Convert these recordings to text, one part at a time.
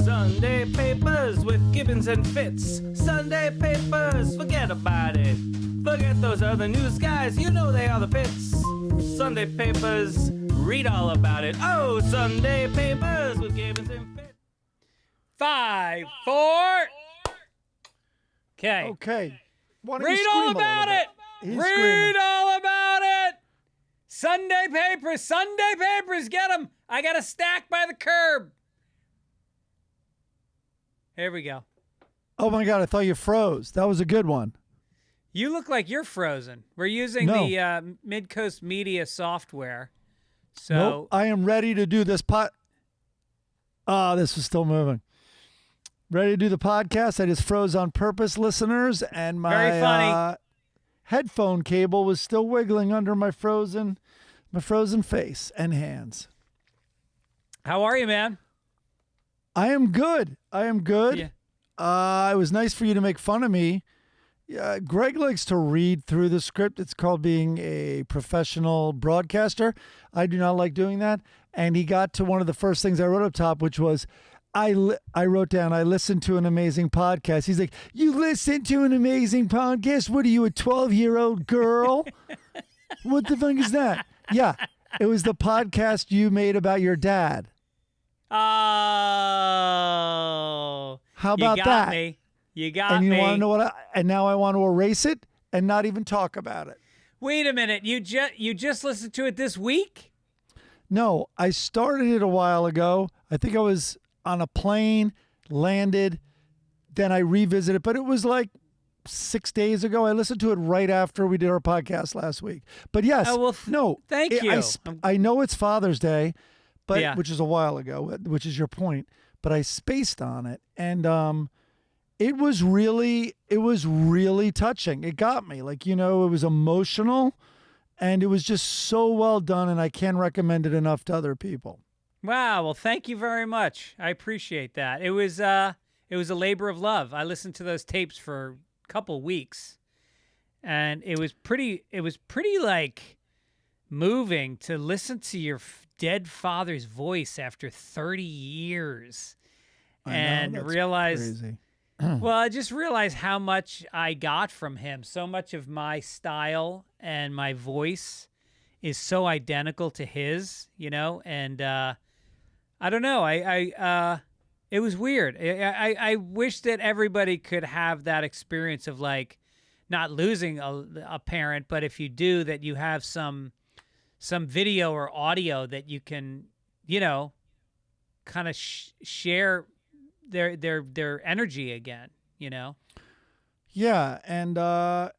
Sunday papers with Gibbons and Fitz. Sunday papers, forget about it. Forget those other news guys, you know they are the pits. Sunday papers, read all about it. Oh, Sunday papers with Gibbons and Fitz. 5, 4. Okay. Okay. Why don't you Read scream all a little about bit? it. He's Read screaming. all about it. Sunday papers, get them. I got a stack by the curb. Here we go. Oh my God, I thought you froze. That was a good one. You look like you're frozen. We're using the Midcoast Media software. So Nope, I am ready to do this this is still moving. Ready to do the podcast. I just froze on purpose, listeners, and my Very funny. Headphone cable was still wiggling under my frozen face and hands. How are you, man? I am good. Yeah. It was nice for you to make fun of me. Greg likes to read through the script. It's called being a professional broadcaster. I do not like doing that. And he got to one of the first things I wrote up top, which was, I wrote down, I listened to an amazing podcast. He's like, you listened to an amazing podcast? What are you, a 12-year-old girl? What the fuck is that? Yeah, it was the podcast you made about your dad. Oh. How about you got that? Me. You got and you me. want to know what? And now I want to erase it and not even talk about it. Wait a minute. You just listened to it this week? No, I started it a while ago. I think I was on a plane, landed, then I revisited, but it was like 6 days ago. I listened to it right after we did our podcast last week. But yes, thank you. I know it's Father's Day, but Yeah. which is a while ago, which is your point. But I spaced on it, and it was really touching. It got me, it was emotional, and it was just so well done, and I can't recommend it enough to other people. Wow. Well, thank you very much. I appreciate that. It was a labor of love. I listened to those tapes for a couple weeks, and it was pretty like moving to listen to your dead father's voice after 30 years and realize crazy. Well, I just realized how much I got from him. So much of my style and my voice is so identical to his, and I don't know. It was weird. I wish that everybody could have that experience of not losing a parent, but if you do, that you have some video or audio that you can, kind of share their energy again, Yeah, and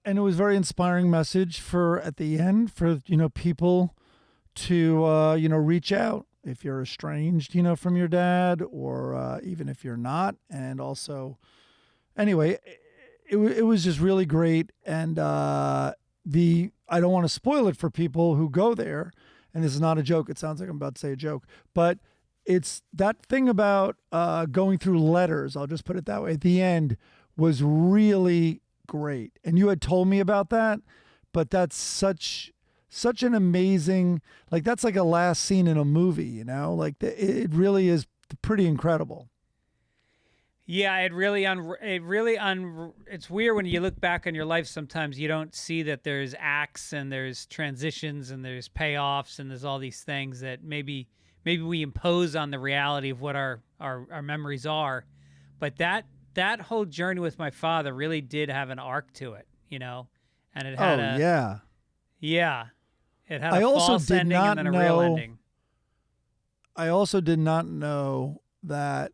it was a very inspiring message at the end for people to reach out if you're estranged from your dad, or even if you're not. And also, anyway, it was just really great. And I don't want to spoil it for people who go there, and this is not a joke. It sounds like I'm about to say a joke, but it's that thing about going through letters. I'll just put it that way. At the end was really great. And you had told me about that, but that's such an amazing, that's like a last scene in a movie, it really is pretty incredible. Yeah, it's weird when you look back on your life. Sometimes you don't see that there's acts and there's transitions and there's payoffs and there's all these things that maybe we impose on the reality of what our memories are. But that whole journey with my father really did have an arc to it, and it had it had a false ending and then a real ending. I also did not know that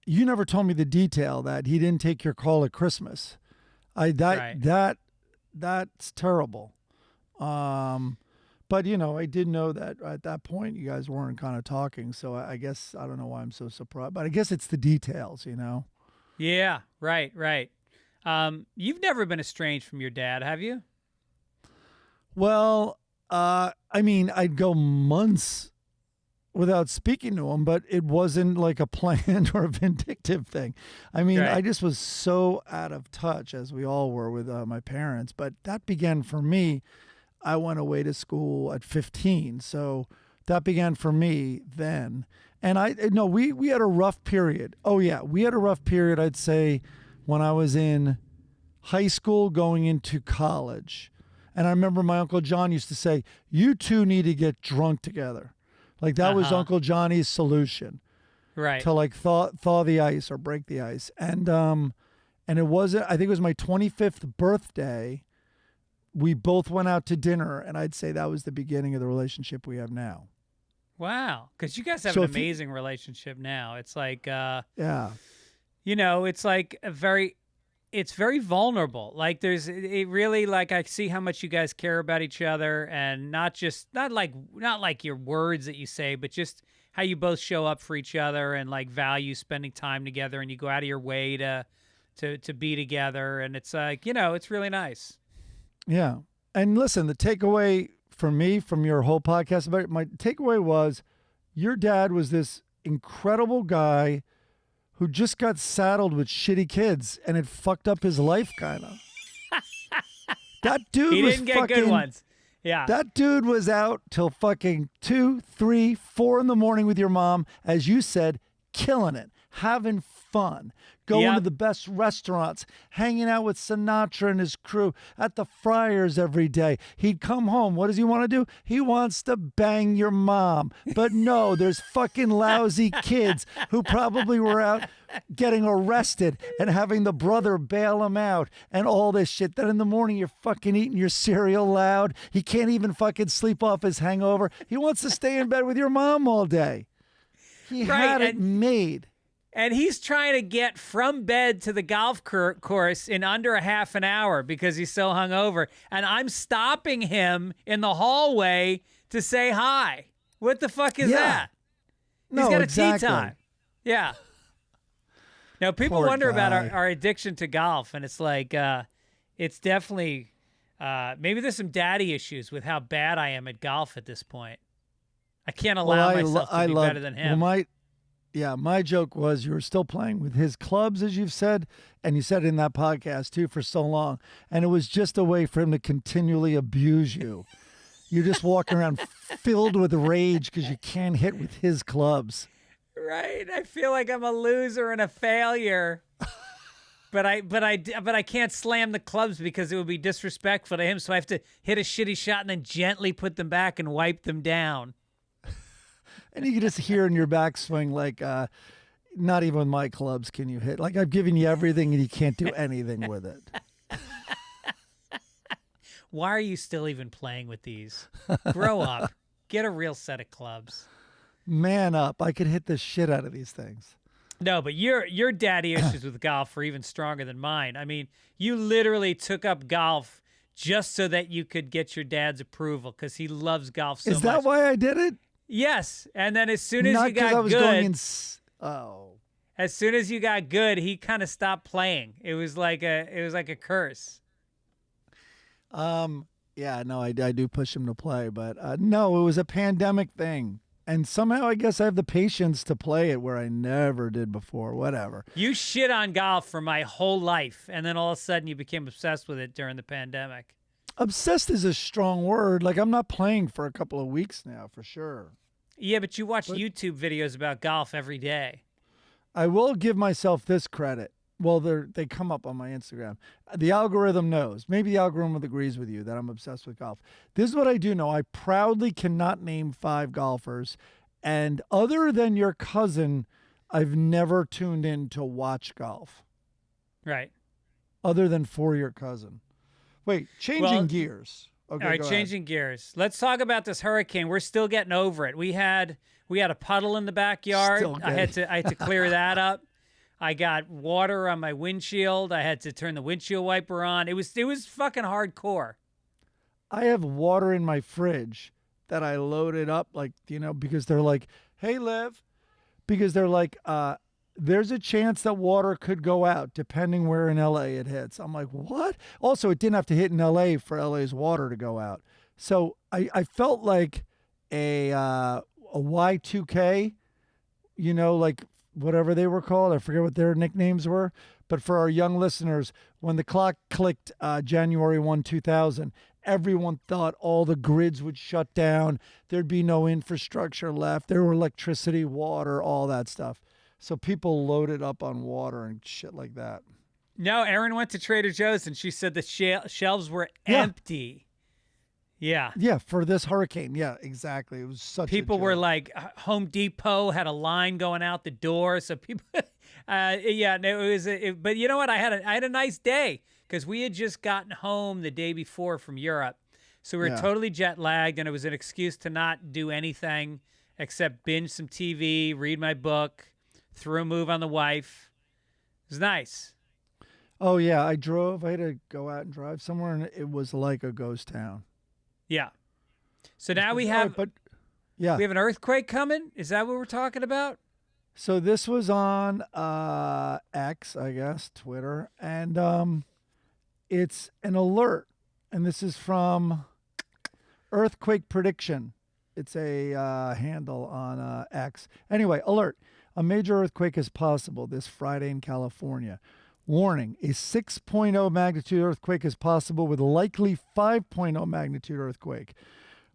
you never told me the detail that he didn't take your call at Christmas. That's terrible. But I did know that at that point you guys weren't kind of talking, so I guess I don't know why I'm so surprised, but I guess it's the details, Yeah, right. You've never been estranged from your dad, have you? Well, I'd go months without speaking to him, but it wasn't like a planned or a vindictive thing. Right. I just was so out of touch, as we all were, with my parents. But that began for me. I went away to school at 15, so that began for me then. And no, we had a rough period. Oh yeah, we had a rough period, I'd say, when I was in high school going into college. And I remember my Uncle John used to say, you two need to get drunk together. Like that was Uncle Johnny's solution. Right. To like thaw the ice or break the ice. And it wasn't, I think it was my 25th birthday. We both went out to dinner, and I'd say that was the beginning of the relationship we have now. Wow. Because you guys have an amazing relationship now. It's like, yeah. You know, it's like it's very vulnerable. Like it really, like I see how much you guys care about each other, and not like your words that you say, but just how you both show up for each other and like value spending time together, and you go out of your way to be together. And it's like, you know, it's really nice. Yeah. And listen, the takeaway for me from your whole podcast about it, my takeaway was your dad was this incredible guy who just got saddled with shitty kids, and it fucked up his life, kind of. That dude he was didn't get good ones. Yeah. That dude was out till fucking 2, 3, 4 in the morning with your mom, as you said, killing it, having fun, going to the best restaurants, hanging out with Sinatra and his crew at the Friars every day. He'd come home. What does he want to do? He wants to bang your mom. But no, there's fucking lousy kids who probably were out getting arrested and having the brother bail him out and all this shit. Then in the morning, you're fucking eating your cereal loud. He can't even fucking sleep off his hangover. He wants to stay in bed with your mom all day. He had it made. And he's trying to get from bed to the golf course in under a half an hour because he's so hungover. And I'm stopping him in the hallway to say hi. What the fuck is that? No, he's got exactly. a tea time. Yeah. Now, people Poor wonder about guy. our addiction to golf. And it's like, it's definitely, maybe there's some daddy issues with how bad I am at golf at this point. I can't allow myself to be better than him. My joke was you were still playing with his clubs, as you've said, and you said in that podcast, too, for so long. And it was just a way for him to continually abuse you. You're just walking around filled with rage because you can't hit with his clubs. Right. I feel like I'm a loser and a failure. But I can't slam the clubs because it would be disrespectful to him. So I have to hit a shitty shot and then gently put them back and wipe them down. And you can just hear in your backswing, like, not even with my clubs can you hit. Like, I've given you everything and you can't do anything with it. Why are you still even playing with these? Grow up. Get a real set of clubs. Man up. I could hit the shit out of these things. No, but your daddy issues with golf are even stronger than mine. I mean, you literally took up golf just so that you could get your dad's approval because he loves golf so much. Is that why I did it? Yes, and then as soon as Not you got I was good, going as soon as you got good, he kind of stopped playing. It was like a curse. Yeah, no, I do push him to play, but no, it was a pandemic thing, and somehow I guess I have the patience to play it where I never did before. Whatever. You shit on golf for my whole life, and then all of a sudden you became obsessed with it during the pandemic. Obsessed is a strong word. Like, I'm not playing for a couple of weeks now, for sure. Yeah, but you watch YouTube videos about golf every day. I will give myself this credit. Well, they come up on my Instagram. The algorithm knows. Maybe the algorithm agrees with you that I'm obsessed with golf. This is what I do know. I proudly cannot name 5 golfers. And other than your cousin, I've never tuned in to watch golf. Right. Other than for your cousin. Wait, changing gears. Okay, all right, changing gears. Let's talk about this hurricane. We're still getting over it. We had a puddle in the backyard. I had to clear that up. I got water on my windshield. I had to turn the windshield wiper on. It was fucking hardcore. I have water in my fridge that I loaded up, like, because they're like, hey, Liv, because they're like, there's a chance that water could go out depending where in LA it hits. I'm like, what? Also, it didn't have to hit in LA for LA's water to go out. So I felt like a Y2K, like whatever they were called. I forget what their nicknames were. But for our young listeners, when the clock clicked January 1, 2000, everyone thought all the grids would shut down. There'd be no infrastructure left. There were electricity, water, all that stuff. So people loaded up on water and shit like that. No, Erin went to Trader Joe's and she said the shelves were empty. Yeah. Yeah, for this hurricane. Yeah, exactly. It was such people a were joke. like, Home Depot had a line going out the door. So people, yeah, no, it was, but you know what? I had a nice day because we had just gotten home the day before from Europe. So we were totally jet lagged and it was an excuse to not do anything except binge some TV, read my book, threw a move on the wife. It was nice. Oh, yeah. I had to go out and drive somewhere, and it was like a ghost town. Yeah. So now we have, we have an earthquake coming. Is that what we're talking about? So this was on X, I guess, Twitter, and it's an alert, and this is from Earthquake Prediction. It's a handle on X. Anyway, alert. A major earthquake is possible this Friday in California. Warning, a 6.0 magnitude earthquake is possible with a likely 5.0 magnitude earthquake.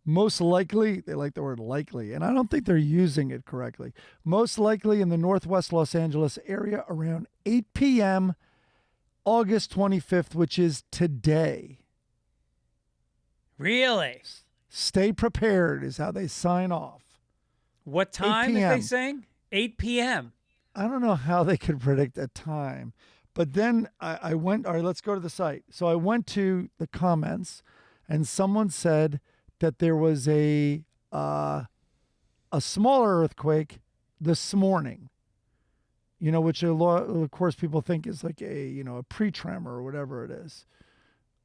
Most likely, they like the word likely, and I don't think they're using it correctly. Most likely in the northwest Los Angeles area around 8 p.m. August 25th, which is today. Really? Stay prepared is how they sign off. What time are they saying? 8 p.m. I don't know how they could predict a time. But then I went, all right, let's go to the site. So I went to the comments, and someone said that there was a smaller earthquake this morning, which of course people think is like a pre-tremor or whatever it is.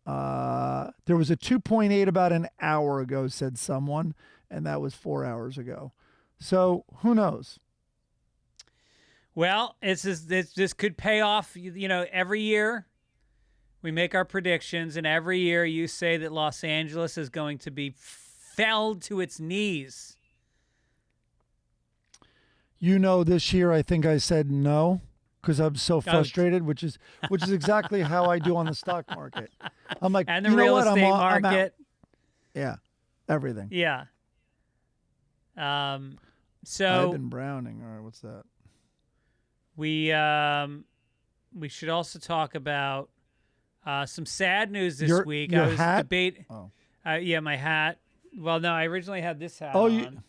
There was a 2.8 about an hour ago, said someone, and that was 4 hours ago. So who knows? Well, this could pay off. Every year we make our predictions, and every year you say that Los Angeles is going to be felled to its knees. This year I think I said no because I'm so frustrated, which is exactly how I do on the stock market. I'm like, and the real estate market. Yeah, everything. Yeah. So I've been browning. All right, what's that? We should also talk about some sad news this week. Your I was hat? Yeah, my hat. Well, no, I originally had this hat on.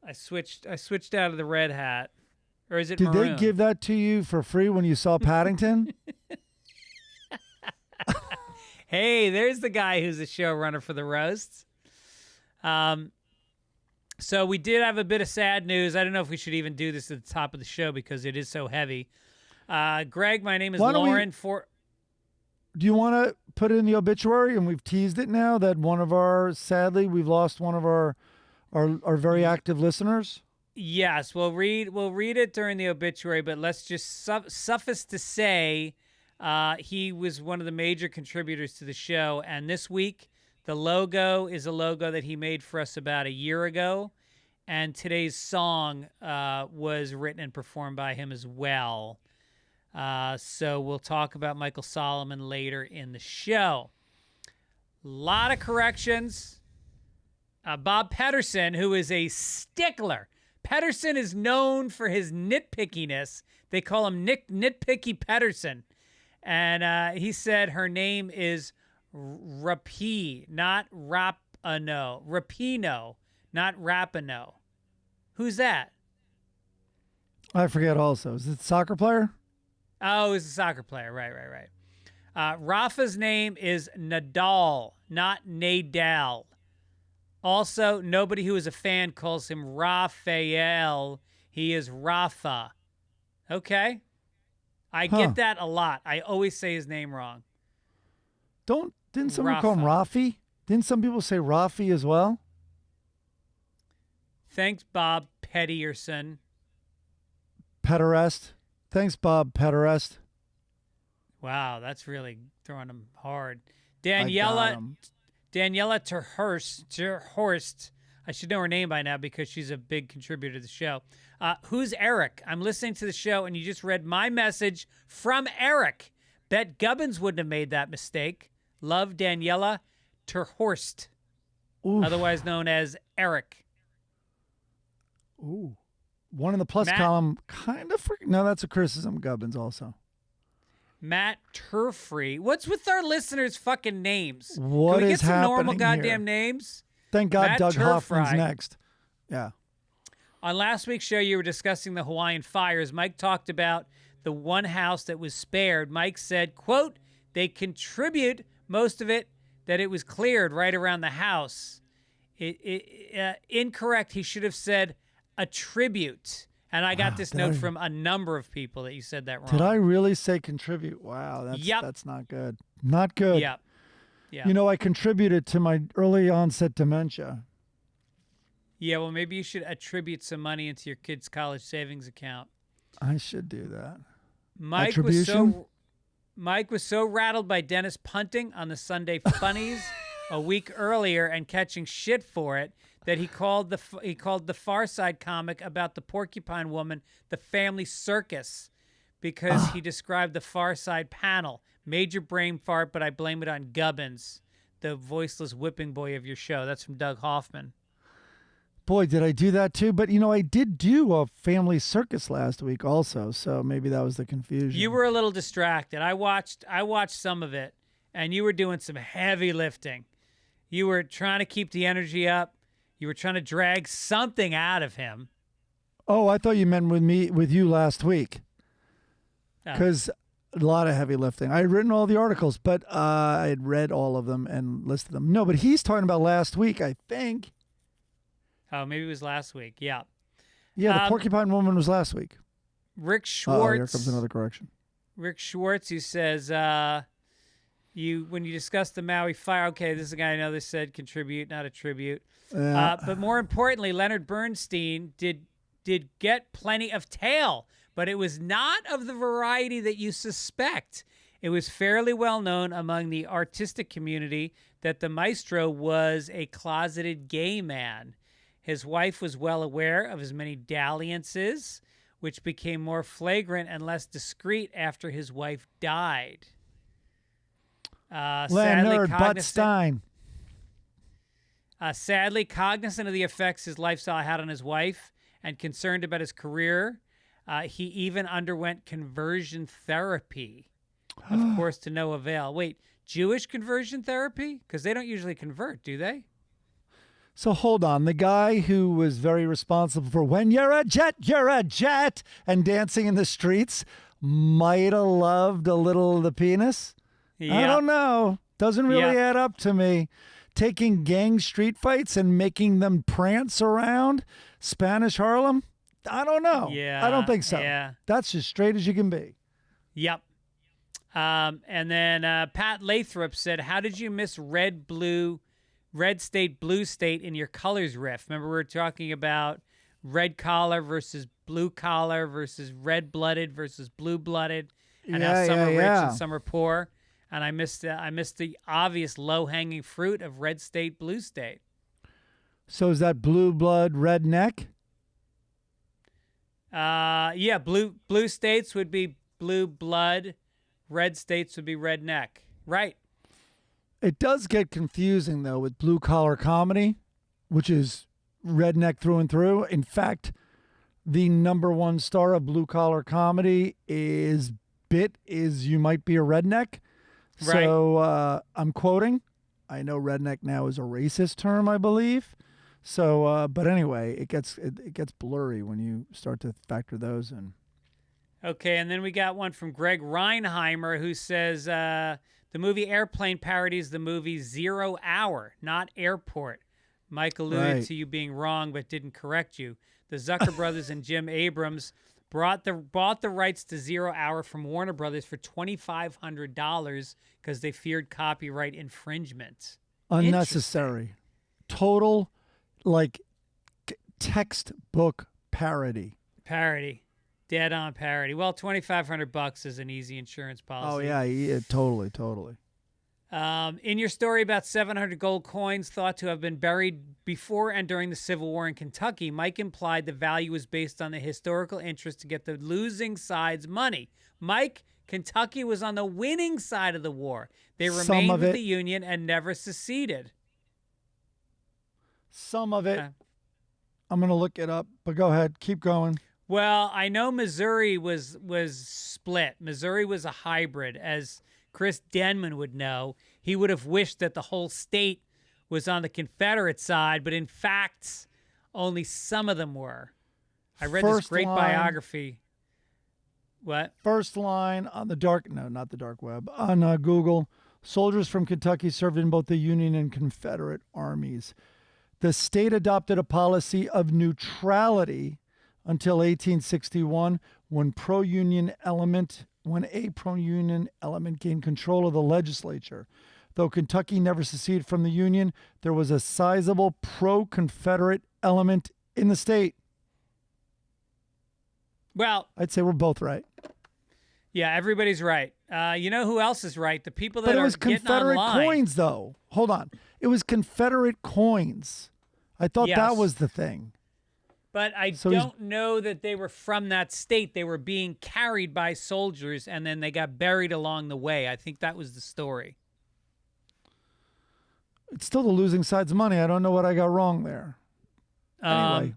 I switched out of the red hat. Or is it maroon? Did they give that to you for free when you saw Paddington? Hey, there's the guy who's the showrunner for the roasts. So we did have a bit of sad news. I don't know if we should even do this at the top of the show because it is so heavy. Greg, my name is Lauren. Do you want to put it in the obituary? And we've teased it now that sadly, we've lost one of our very active listeners. Yes, we'll read it during the obituary, but let's just suffice to say he was one of the major contributors to the show. And this week, the logo is a logo that he made for us about a year ago. And today's song was written and performed by him as well. So we'll talk about Michael Solomon later in the show. A lot of corrections. Bob Pedersen, who is a stickler. Pedersen is known for his nitpickiness. They call him Nitpicky Pedersen. And he said her name is Rapino, not Rapino. Rapino, not Rapino. Who's that? I forget also. Is it a soccer player? Oh, he's a soccer player. Right. Rafa's name is Nadal, not Nadal. Also, nobody who is a fan calls him Raphael. He is Rafa. Okay. I get that a lot. I always say his name wrong. Didn't someone call him Rafi? Didn't some people say Rafi as well? Thanks, Bob Pedersen. Pederest. Thanks, Bob Pederest. Wow, that's really throwing him hard. Daniela Terhorst. I should know her name by now because she's a big contributor to the show. Who's Eric? I'm listening to the show, and you just read my message from Eric. Bet Gibbons wouldn't have made that mistake. Love, Daniela. Terhorst, Oof. otherwise known as Eric. Ooh. One in the plus Matt- column, kind of. No, that's a criticism. Gibbons also. Matt Turfree. What's with our listeners' fucking names? What Can we is get some normal happening goddamn here? names? Thank God Matt Doug Hoffman's Turfry. next. Yeah. On last week's show, you were discussing the Hawaiian fires. Mike talked about the one house that was spared. Mike said, quote, they contribute most of it, that it was cleared right around the house. Incorrect. He should have said attribute. And I got this note from a number of people that you said that wrong. Did I really say contribute? Wow, that's not good. Not good. Yeah. Yeah. You know, I contributed to my early onset dementia. Yeah, well, maybe you should attribute some money into your kid's college savings account. I should do that. Mike was so rattled by Dennis punting on the Sunday Funnies a week earlier and catching shit for it that he called the Far Side comic about the porcupine woman the family circus because he described the Far Side panel. Major brain fart, but I blame it on Gibbons, the voiceless whipping boy of your show. That's from Doug Hoffman. Boy, did I do that too. But, you know, I did do a family circus last week also, so maybe that was the confusion. You were a little distracted. I watched some of it, and you were doing some heavy lifting. You were trying to keep the energy up. You were trying to drag something out of him. Oh, I thought you meant with you last week. Oh. Because a lot of heavy lifting. I had written all the articles, but I had read all of them and listed them. No, but he's talking about last week, I think. Oh, maybe it was last week. Yeah. Yeah, the porcupine woman was last week. Rick Schwartz. Here comes another correction. Rick Schwartz, who says, when you discuss the Maui fire, okay, this is a guy I know that said contribute, not attribute. But more importantly, Leonard Bernstein did get plenty of tail, but it was not of the variety that you suspect. It was fairly well known among the artistic community that the maestro was a closeted gay man. His wife was well aware of his many dalliances, which became more flagrant and less discreet after his wife died. Leonard Butstein. Sadly, cognizant of the effects his lifestyle had on his wife and concerned about his career, he even underwent conversion therapy, of course, to no avail. Wait, Jewish conversion therapy? Because they don't usually convert, do they? So hold on. The guy who was very responsible for when you're a jet, and dancing in the streets might have loved a little of the penis. Yeah. I don't know. Doesn't really add up to me. Taking gang street fights and making them prance around Spanish Harlem? I don't know. Yeah. I don't think so. Yeah. That's as straight as you can be. Yep. And then Pat Lathrop said, how did you miss red state, blue state in your colors riff? Remember we were talking about red collar versus blue collar versus red-blooded versus blue-blooded, and how some are rich and some are poor. And I missed the obvious low-hanging fruit of red state, blue state. So is that blue blood, red neck? Yeah, blue states would be blue blood, red states would be red neck. Right. It does get confusing, though, with blue-collar comedy, which is redneck through and through. In fact, the number one star of blue-collar comedy is You Might Be a Redneck. Right. So I'm quoting. I know redneck now is a racist term, I believe. So, but anyway, it gets blurry when you start to factor those in. Okay, and then we got one from Greg Reinheimer who says the movie Airplane parodies the movie 0 Hour, not Airport. Mike alluded to you being wrong but didn't correct you. The Zucker brothers and Jim Abrams bought the rights to 0 Hour from Warner Brothers for $2,500 because they feared copyright infringement. Unnecessary. Total, textbook parody. Parody. Dead on parody. Well, $2,500 is an easy insurance policy. Oh, yeah, totally. In your story about 700 gold coins thought to have been buried before and during the Civil War in Kentucky, Mike implied the value was based on the historical interest to get the losing side's money. Mike, Kentucky was on the winning side of the war. They Some remained of with it. the Union and never seceded. Some of it. Okay. I'm going to look it up, but go ahead. Keep going. Well, I know Missouri was split. Missouri was a hybrid. As Chris Denman would know, he would have wished that the whole state was on the Confederate side, but in fact, only some of them were. I read this great biography. What? First line on the not the dark web, on Google, soldiers from Kentucky served in both the Union and Confederate armies. The state adopted a policy of neutrality until 1861, when a pro-union element gained control of the legislature. Though Kentucky never seceded from the Union, there was a sizable pro-Confederate element in the state. Well, I'd say we're both right. yeah, everybody's right. You know who else is right? The people that But it are was getting Confederate online. coins, though. Hold on. It was Confederate coins. I thought Yes. that was the thing. But I So he's- don't know that they were from that state. They were being carried by soldiers, and then they got buried along the way. I think that was the story. It's still the losing side's money. I don't know what I got wrong there. Anyway.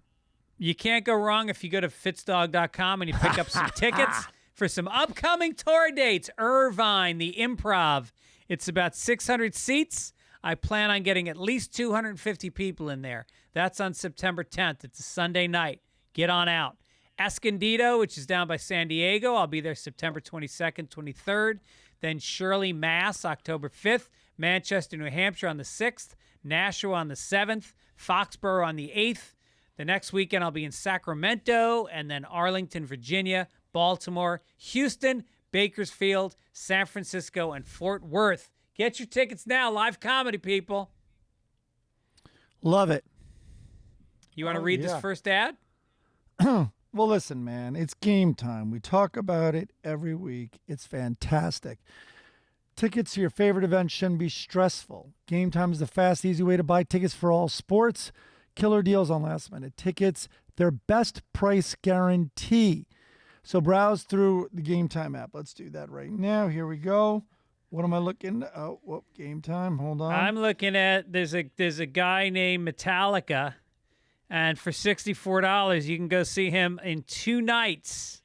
You can't go wrong if you go to fitzdog.com and you pick up some tickets for some upcoming tour dates. Irvine, the Improv. It's about 600 seats. I plan on getting at least 250 people in there. That's on September 10th. It's a Sunday night. Get on out. Escondido, which is down by San Diego. I'll be there September 22nd, 23rd. Then Shirley, Mass, October 5th. Manchester, New Hampshire on the 6th. Nashua on the 7th. Foxborough on the 8th. The next weekend, I'll be in Sacramento, and then Arlington, Virginia, Baltimore, Houston, Bakersfield, San Francisco, and Fort Worth. Get your tickets now. Live comedy, people. Love it. You want to read this first ad? Well, listen, man. It's game time. We talk about it every week. It's fantastic. Tickets to your favorite event shouldn't be stressful. Game time is the fast, easy way to buy tickets for all sports. Killer deals on last-minute tickets. Their best price guarantee. So browse through the Game Time app. Let's do that right now. Here we go. What am I looking? Oh, whoop, Game Time. Hold on. I'm looking at there's a guy named Metallica, and for $64 you can go see him in 2 nights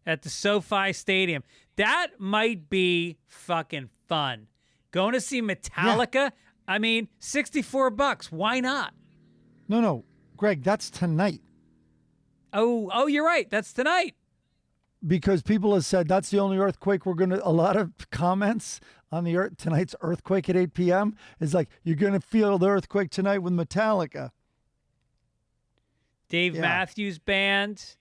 at the SoFi Stadium. That might be fucking fun. Going to see Metallica. Yeah. I mean, $64. Why not? No, Greg, that's tonight. Oh, you're right. That's tonight. Because people have said that's the only earthquake a lot of comments on tonight's earthquake at 8 p.m. is like, you're going to feel the earthquake tonight with Metallica. Dave Matthews Band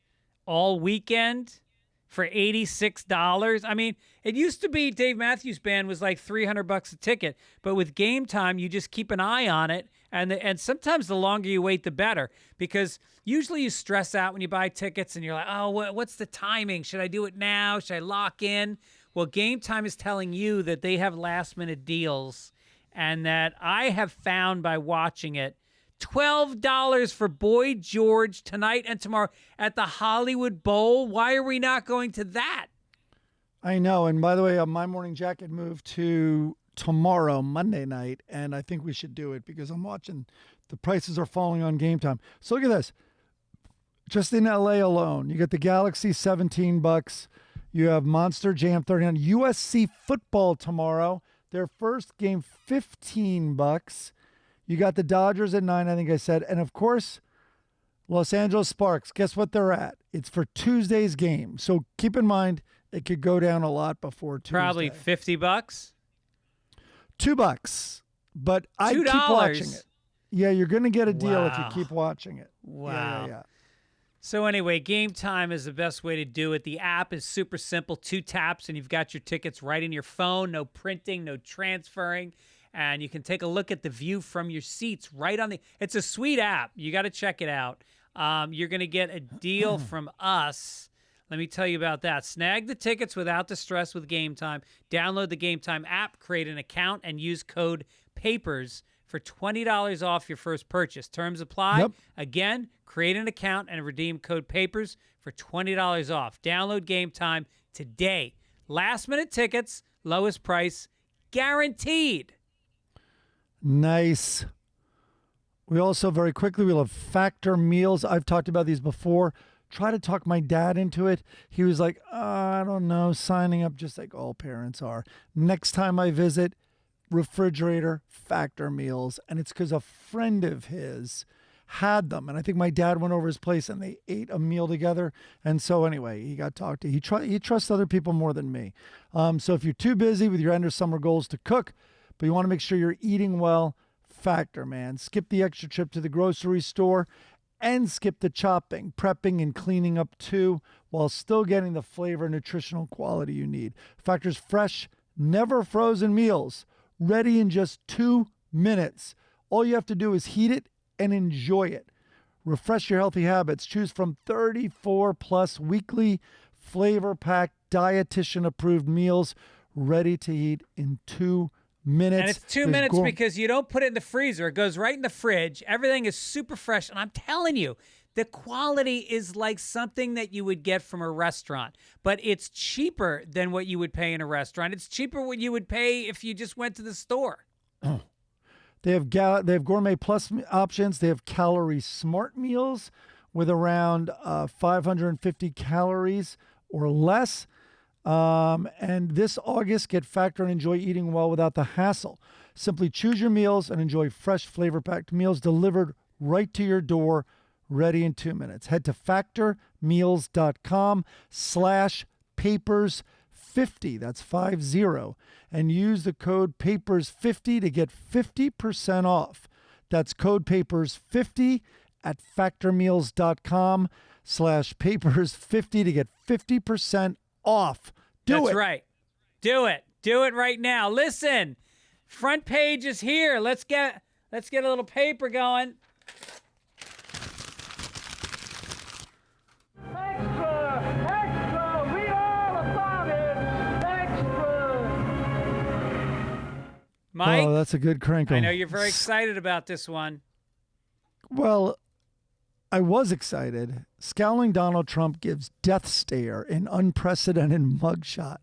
all weekend for $86. I mean, it used to be Dave Matthews Band was like $300 a ticket, but with Game Time, you just keep an eye on it. And sometimes the longer you wait, the better, because usually you stress out when you buy tickets and you're like, oh, what's the timing? Should I do it now? Should I lock in? Well, Game Time is telling you that they have last-minute deals, and that I have found by watching it, $12 for Boy George tonight and tomorrow at the Hollywood Bowl. Why are we not going to that? I know. And by the way, My Morning Jacket moved to tomorrow, Monday night, and I think we should do it because I'm watching the prices are falling on Game Time. So look at this. Just in LA alone, you get the Galaxy $17. You have Monster Jam $39. USC football tomorrow. Their first game $15. You got the Dodgers at 9, I think I said. And of course, Los Angeles Sparks. Guess what they're at? It's for Tuesday's game. So keep in mind it could go down a lot before Tuesday. Probably $50. $2, but I keep watching it. Yeah, you're going to get a deal if you keep watching it. Wow. Yeah. So anyway, Game Time is the best way to do it. The app is super simple. 2 taps and you've got your tickets right in your phone. No printing, no transferring. And you can take a look at the view from your seats right on the... It's a sweet app. You got to check it out. You're going to get a deal from us. Let me tell you about that. Snag the tickets without the stress with Game Time. Download the Game Time app, create an account, and use code PAPERS for $20 off your first purchase. Terms apply. Yep. Again, create an account and redeem code PAPERS for $20 off. Download Game Time today. Last-minute tickets, lowest price, guaranteed. Nice. We also, very quickly, we'll have Factor meals. I've talked about these before. Try to talk my dad into it. He was like, I don't know, signing up just like all parents are. Next time I visit, refrigerator, Factor meals. And it's because a friend of his had them. And I think my dad went over his place and they ate a meal together. And so anyway, he got talked to. He trusts other people more than me. So if you're too busy with your end of summer goals to cook, but you want to make sure you're eating well, Factor, man. Skip the extra trip to the grocery store and skip the chopping, prepping, and cleaning up too, while still getting the flavor and nutritional quality you need. Factor's fresh, never frozen meals, ready in just 2 minutes. All you have to do is heat it and enjoy it. Refresh your healthy habits. Choose from 34 plus weekly flavor-packed, dietitian-approved meals ready to eat in 2 minutes. And it's 2 minutes because you don't put it in the freezer. It goes right in the fridge. Everything is super fresh. And I'm telling you, the quality is like something that you would get from a restaurant. But it's cheaper than what you would pay in a restaurant. It's cheaper what you would pay if you just went to the store. They have gourmet plus options. They have calorie smart meals with around 550 calories or less. And this August, get Factor and enjoy eating well without the hassle. Simply choose your meals and enjoy fresh, flavor-packed meals delivered right to your door, ready in 2 minutes. Head to factormeals.com/papers50, that's 50, and use the code PAPERS50 to get 50% off. That's code PAPERS50 at factormeals.com/papers50 to get 50% off. That's right. Do it. Do it right now. Listen, front page is here. Let's get a little paper going. Extra, read all about it. Extra. Mike, Oh, that's a good crankle. I know you're very excited about this one. Well, I was excited. Scowling Donald Trump gives death stare in unprecedented mugshot.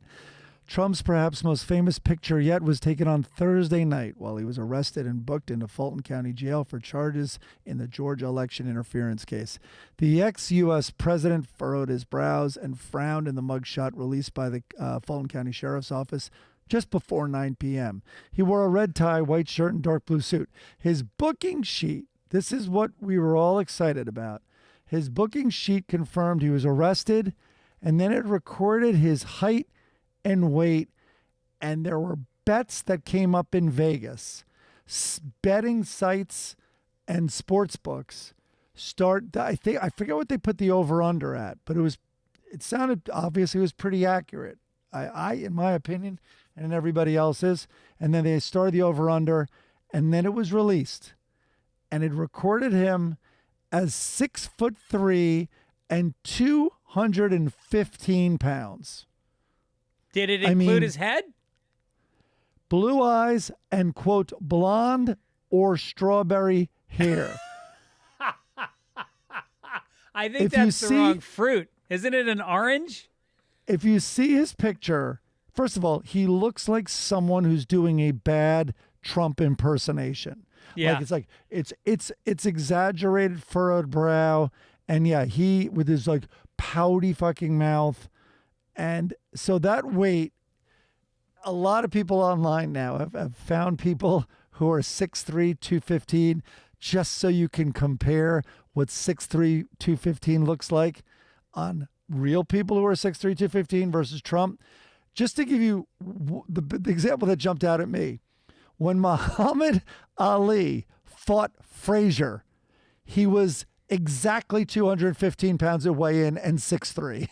Trump's perhaps most famous picture yet was taken on Thursday night while he was arrested and booked into Fulton County Jail for charges in the Georgia election interference case. The ex-U.S. president furrowed his brows and frowned in the mugshot released by the Fulton County Sheriff's Office just before 9 p.m. He wore a red tie, white shirt, and dark blue suit. His booking sheet, this is what we were all excited about. His booking sheet confirmed he was arrested, and then it recorded his height and weight, and there were bets that came up in Vegas. Betting sites and sports books I forget what they put the over-under at, but it sounded, obviously, it was pretty accurate. I, in my opinion, and everybody else's. And then they started the over-under, and then it was released. And it recorded him as 6'3" and 215 pounds. Did it include his head? Blue eyes and, quote, blonde or strawberry hair. I think that's the wrong fruit. Isn't it an orange? If you see his picture, first of all, he looks like someone who's doing a bad Trump impersonation. Yeah. It's exaggerated furrowed brow. And yeah, he with his like pouty fucking mouth. And so that weight, a lot of people online now have found people who are 6'3", 215, just so you can compare what 6'3", 215 looks like on real people who are 6'3", 215 versus Trump. Just to give you the example that jumped out at me, when Muhammad Ali fought Frazier, he was exactly 215 pounds at weigh-in and 6'3".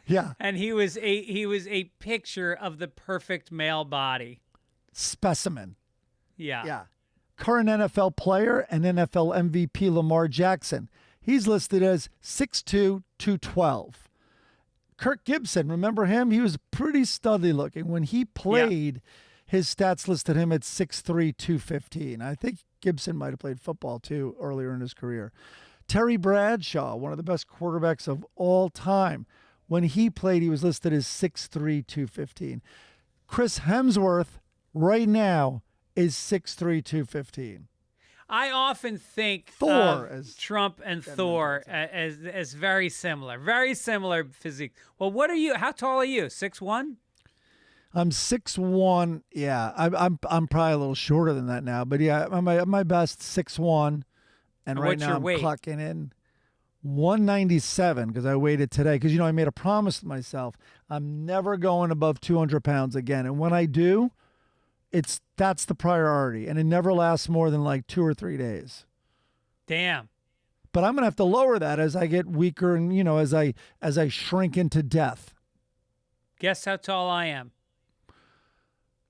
Yeah. And he was a picture of the perfect male body. Specimen. Yeah. Yeah. Current NFL player and NFL MVP Lamar Jackson. He's listed as 6'2", 212. Kirk Gibson, remember him? He was pretty studly looking. When he played, his stats listed him at 6'3", 215. I think Gibson might have played football too earlier in his career. Terry Bradshaw, one of the best quarterbacks of all time. When he played, he was listed as 6'3", 215. Chris Hemsworth right now is 6'3", 215. I often think Thor of Trump and Thor as very similar physique. Well, what are you? How tall are you? 6'1"? I'm 6'1". Yeah, I'm probably a little shorter than that now, but yeah, I'm my best 6'1", and right what's now your I'm weight? clocking in 197 because I weighed it today. Because I made a promise to myself I'm never going above 200 pounds again, and when I do, that's the priority, and it never lasts more than like 2 or 3 days. Damn. But I'm gonna have to lower that as I get weaker, and as I shrink into death. Guess how tall I am?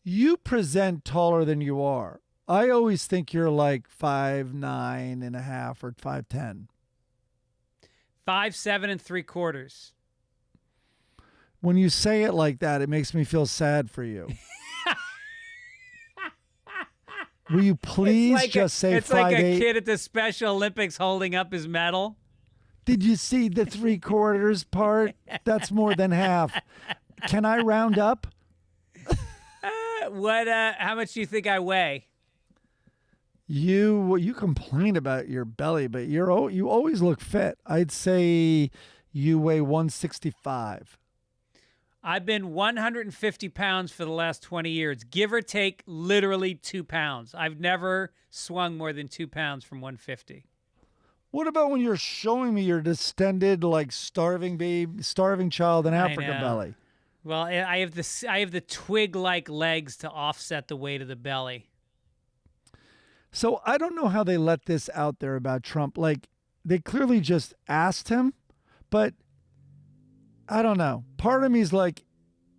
You present taller than you are. I always think you're like 5'9.5" or 5'10". 5'7" .75". When you say it like that, it makes me feel sad for you. Will you please just say 5'8"? It's like a kid at the Special Olympics holding up his medal. Did you see the 3/4 part? That's more than half. Can I round up? How much do you think I weigh? You complain about your belly, but you always look fit. I'd say you weigh 165. I've been 150 pounds for the last 20 years, give or take literally 2 pounds. I've never swung more than 2 pounds from 150. What about when you're showing me your distended, like starving child in Africa belly? Well, I have the twig-like legs to offset the weight of the belly. So I don't know how they let this out there about Trump. Like, they clearly just asked him, but I don't know. Part of me is like,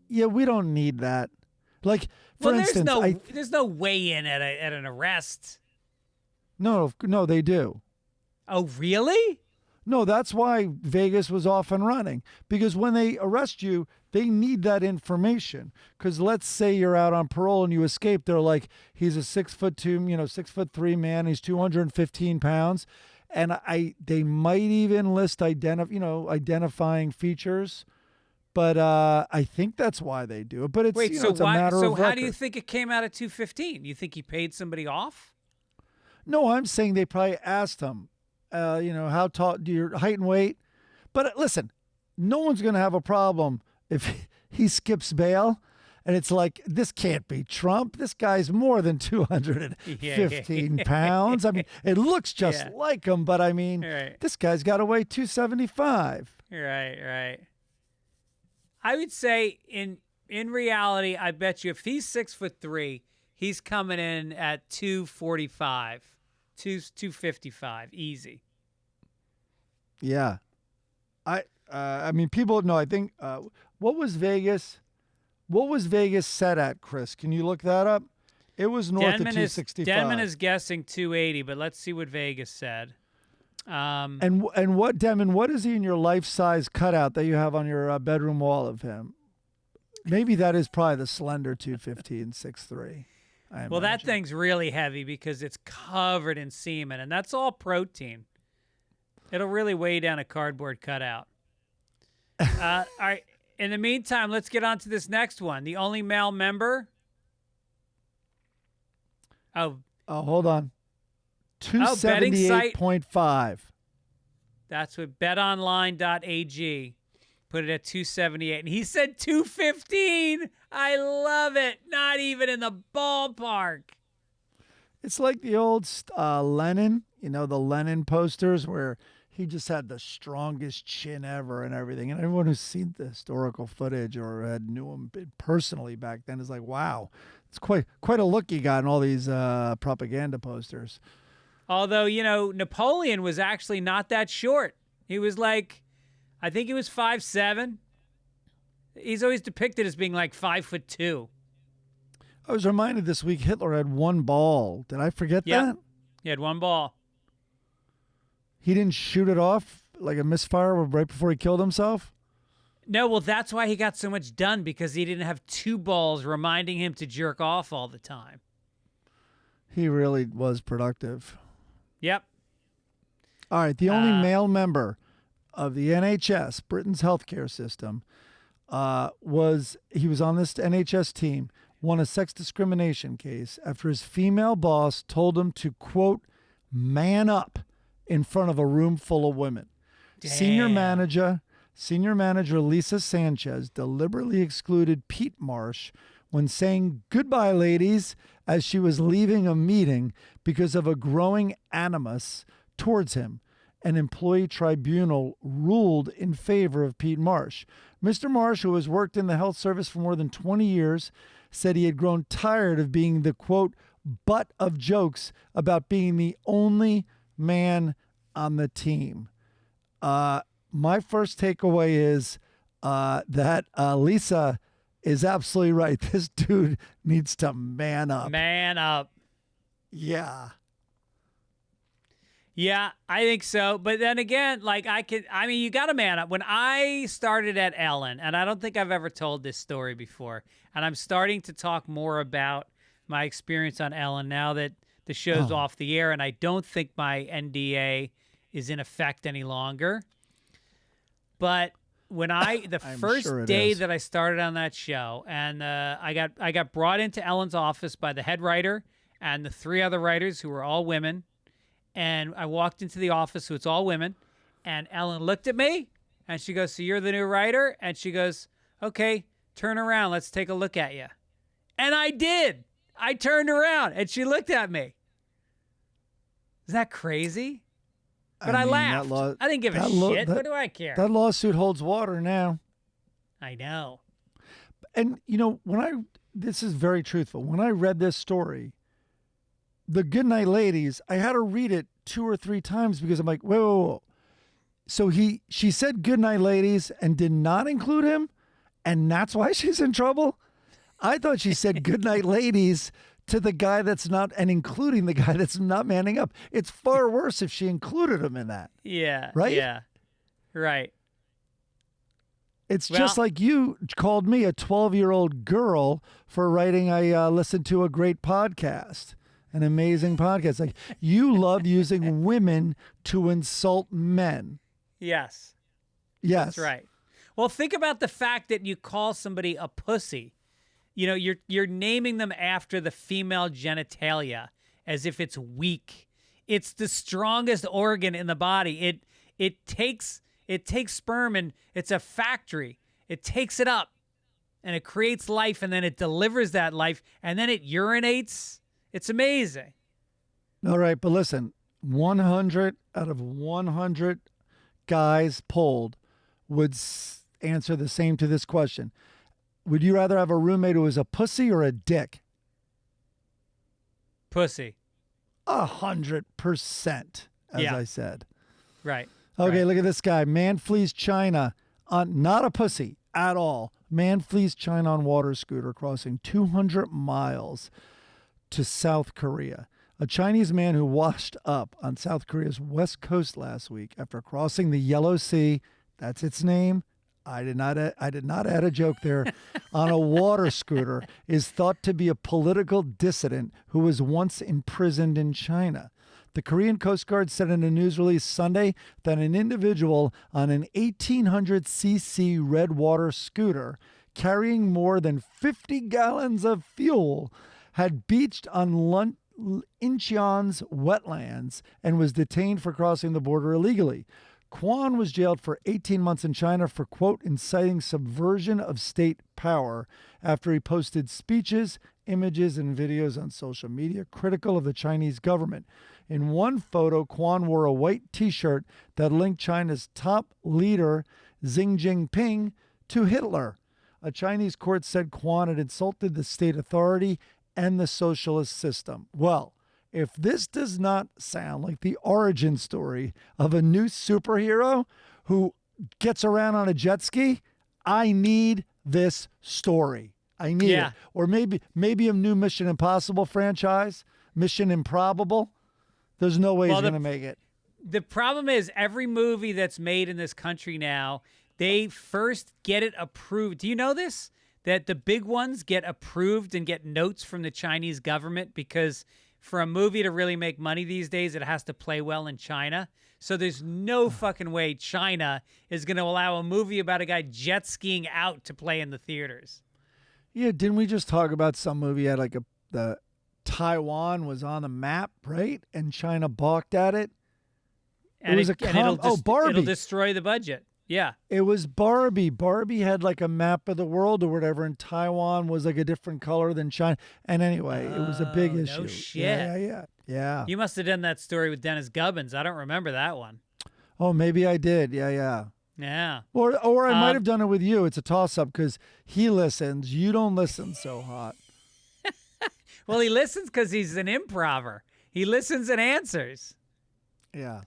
yeah, we don't need that. Like, for instance, there's no weigh-in at an arrest. No, they do. Oh, really? No, that's why Vegas was off and running. Because when they arrest you, they need that information. Because let's say you're out on parole and you escape. They're like, he's a 6'2", 6'3" man. He's 215 pounds. And they might even list identifying features. But I think that's why they do it. But it's, it's a matter of record. How do you think it came out at 215? You think he paid somebody off? No, I'm saying they probably asked him, how tall, do your height and weight? But listen, no one's going to have a problem if he skips bail. And it's like, this can't be Trump. This guy's more than 215 pounds. I mean, it looks just like him, but I mean, this guy's got to weigh 275. Right. I would say in reality, I bet you if he's 6'3", he's coming in at 245, 255, easy. Yeah. I mean, people know. I think what was Vegas set at, Chris? Can you look that up? It was north of 265. Denman is guessing 280, but let's see what Vegas said. And what, Denman, what is he in your life-size cutout that you have on your bedroom wall of him? Maybe that is probably the slender 215, 6'3". Well, that thing's really heavy because it's covered in semen, and that's all protein. It'll really weigh down a cardboard cutout. All right. In the meantime, let's get on to this next one. The only male member. Oh, hold on. 278.5. That's what betonline.ag put it at 278. And he said 215. I love it. Not even in the ballpark. It's like the old Lenin, the Lenin posters where he just had the strongest chin ever and everything. And everyone who's seen the historical footage or knew him personally back then is like, wow, it's quite a look he got in all these propaganda posters. Although, Napoleon was actually not that short. He was like, I think he was 5'7". He's always depicted as being like 5'2". I was reminded this week Hitler had one ball. Did I forget that? He had one ball. He didn't shoot it off like a misfire right before he killed himself? No, well, that's why he got so much done, because he didn't have two balls reminding him to jerk off all the time. He really was productive. Yep. All right, the only male member of the NHS, Britain's healthcare system, was on this NHS team, won a sex discrimination case after his female boss told him to, quote, man up in front of a room full of women. Damn. Senior manager Lisa Sanchez deliberately excluded Pete Marsh when saying goodbye, ladies, as she was leaving a meeting because of a growing animus towards him. An employee tribunal ruled in favor of Pete Marsh. Mr. Marsh, who has worked in the health service for more than 20 years, said he had grown tired of being the, quote, butt of jokes about being the only man on the team. My first takeaway is that Lisa is absolutely right. This dude needs to man up. Man up. Yeah. Yeah, I think so. But then again, like you got to man up. When I started at Ellen, and I don't think I've ever told this story before, and I'm starting to talk more about my experience on Ellen now that the show's off the air, and I don't think my NDA is in effect any longer. But when the first day that I started on that show, and I got brought into Ellen's office by the head writer and the 3 other writers who were all women. And I walked into the office, so it's all women. And Ellen looked at me, and she goes, so you're the new writer? And she goes, okay, turn around. Let's take a look at you. And I did. I turned around, and she looked at me. Is that crazy? But I laughed. I didn't give a shit. What do I care? That lawsuit holds water now. I know. And, this is very truthful. When I read this story, the Goodnight Ladies, I had to read it 2 or 3 times because I'm like, whoa. So she said Goodnight Ladies and did not include him, and that's why she's in trouble? I thought she said Goodnight Ladies to the guy that's not, and including the guy that's not manning up. It's far worse if she included him in that. Yeah. Right? Yeah. Right. It's just like you called me a 12-year-old girl for writing I listened to a great podcast. An amazing podcast. Like, you love using women to insult men. Yes. Yes. That's right. Well, think about the fact that you call somebody a pussy. You're naming them after the female genitalia as if it's weak. It's the strongest organ in the body. It takes sperm, and it's a factory. It takes it up and it creates life, and then it delivers that life, and then it urinates. It's amazing. All right, but listen, 100 out of 100 guys polled would answer the same to this question. Would you rather have a roommate who is a pussy or a dick? Pussy. 100%, as I said. Right. Okay, right. Look at this guy. Man flees China on, not a pussy at all. Man flees China on water scooter crossing 200 miles to South Korea. A Chinese man who washed up on South Korea's west coast last week after crossing the Yellow Sea, that's its name, I did not add a joke there, on a water scooter, is thought to be a political dissident who was once imprisoned in China. The Korean Coast Guard said in a news release Sunday that an individual on an 1800cc red water scooter carrying more than 50 gallons of fuel had beached on Incheon's wetlands and was detained for crossing the border illegally. Kwon was jailed for 18 months in China for, quote, inciting subversion of state power after he posted speeches, images, and videos on social media critical of the Chinese government. In one photo, Kwon wore a white T-shirt that linked China's top leader, Xi Jinping, to Hitler. A Chinese court said Kwon had insulted the state authority and the socialist system. Well, if this does not sound like the origin story of a new superhero who gets around on a jet ski, I need this story. I need it. Or maybe a new Mission Impossible franchise, Mission Improbable. There's no way he's going to make it. The problem is every movie that's made in this country now, they first get it approved. Do you know this? That the big ones get approved and get notes from the Chinese government because for a movie to really make money these days, it has to play well in China. So there's no fucking way China is going to allow a movie about a guy jet skiing out to play in the theaters. Yeah, didn't we just talk about some movie had like the Taiwan was on the map, right? And China balked at it. And Barbie. It'll destroy the budget. Yeah. It was Barbie. Barbie had like a map of the world or whatever, and Taiwan was like a different color than China. And anyway, it was a big issue. No shit. Yeah. You must have done that story with Dennis Gibbons. I don't remember that one. Oh, maybe I did. Yeah. Yeah. Or I might have done it with you. It's a toss-up because he listens. You don't listen so hot. Well, he listens because he's an improver. He listens and answers. Yeah.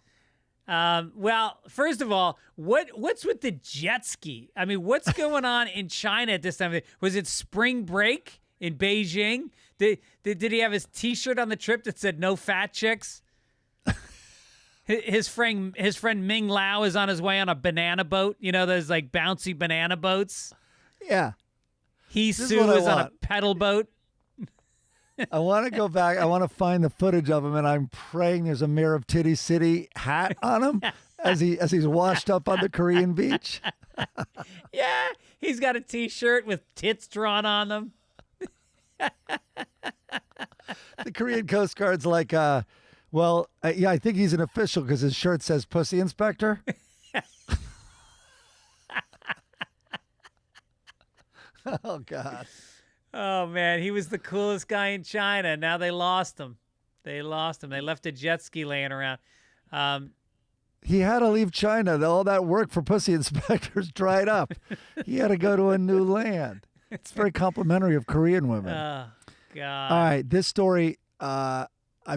Well, first of all, what's with the jet ski? I mean, what's going on in China at this time? Was it spring break in Beijing? Did he have his T-shirt on the trip that said "No fat chicks"? His friend Ming Lao is on his way on a banana boat. You know those like bouncy banana boats. Yeah. He Sue is on a pedal boat. I want to go back. I want to find the footage of him, and I'm praying there's a Mayor of Titty City hat on him as he's washed up on the Korean beach. Yeah, he's got a T-shirt with tits drawn on them. The Korean Coast Guard's like, yeah, I think he's an official because his shirt says Pussy Inspector. Oh, God. Oh, man, he was the coolest guy in China. Now they lost him. They left a jet ski laying around. He had to leave China. All that work for Pussy Inspectors dried up. He had to go to a new land. It's very complimentary of Korean women. Oh, God. All right, this story I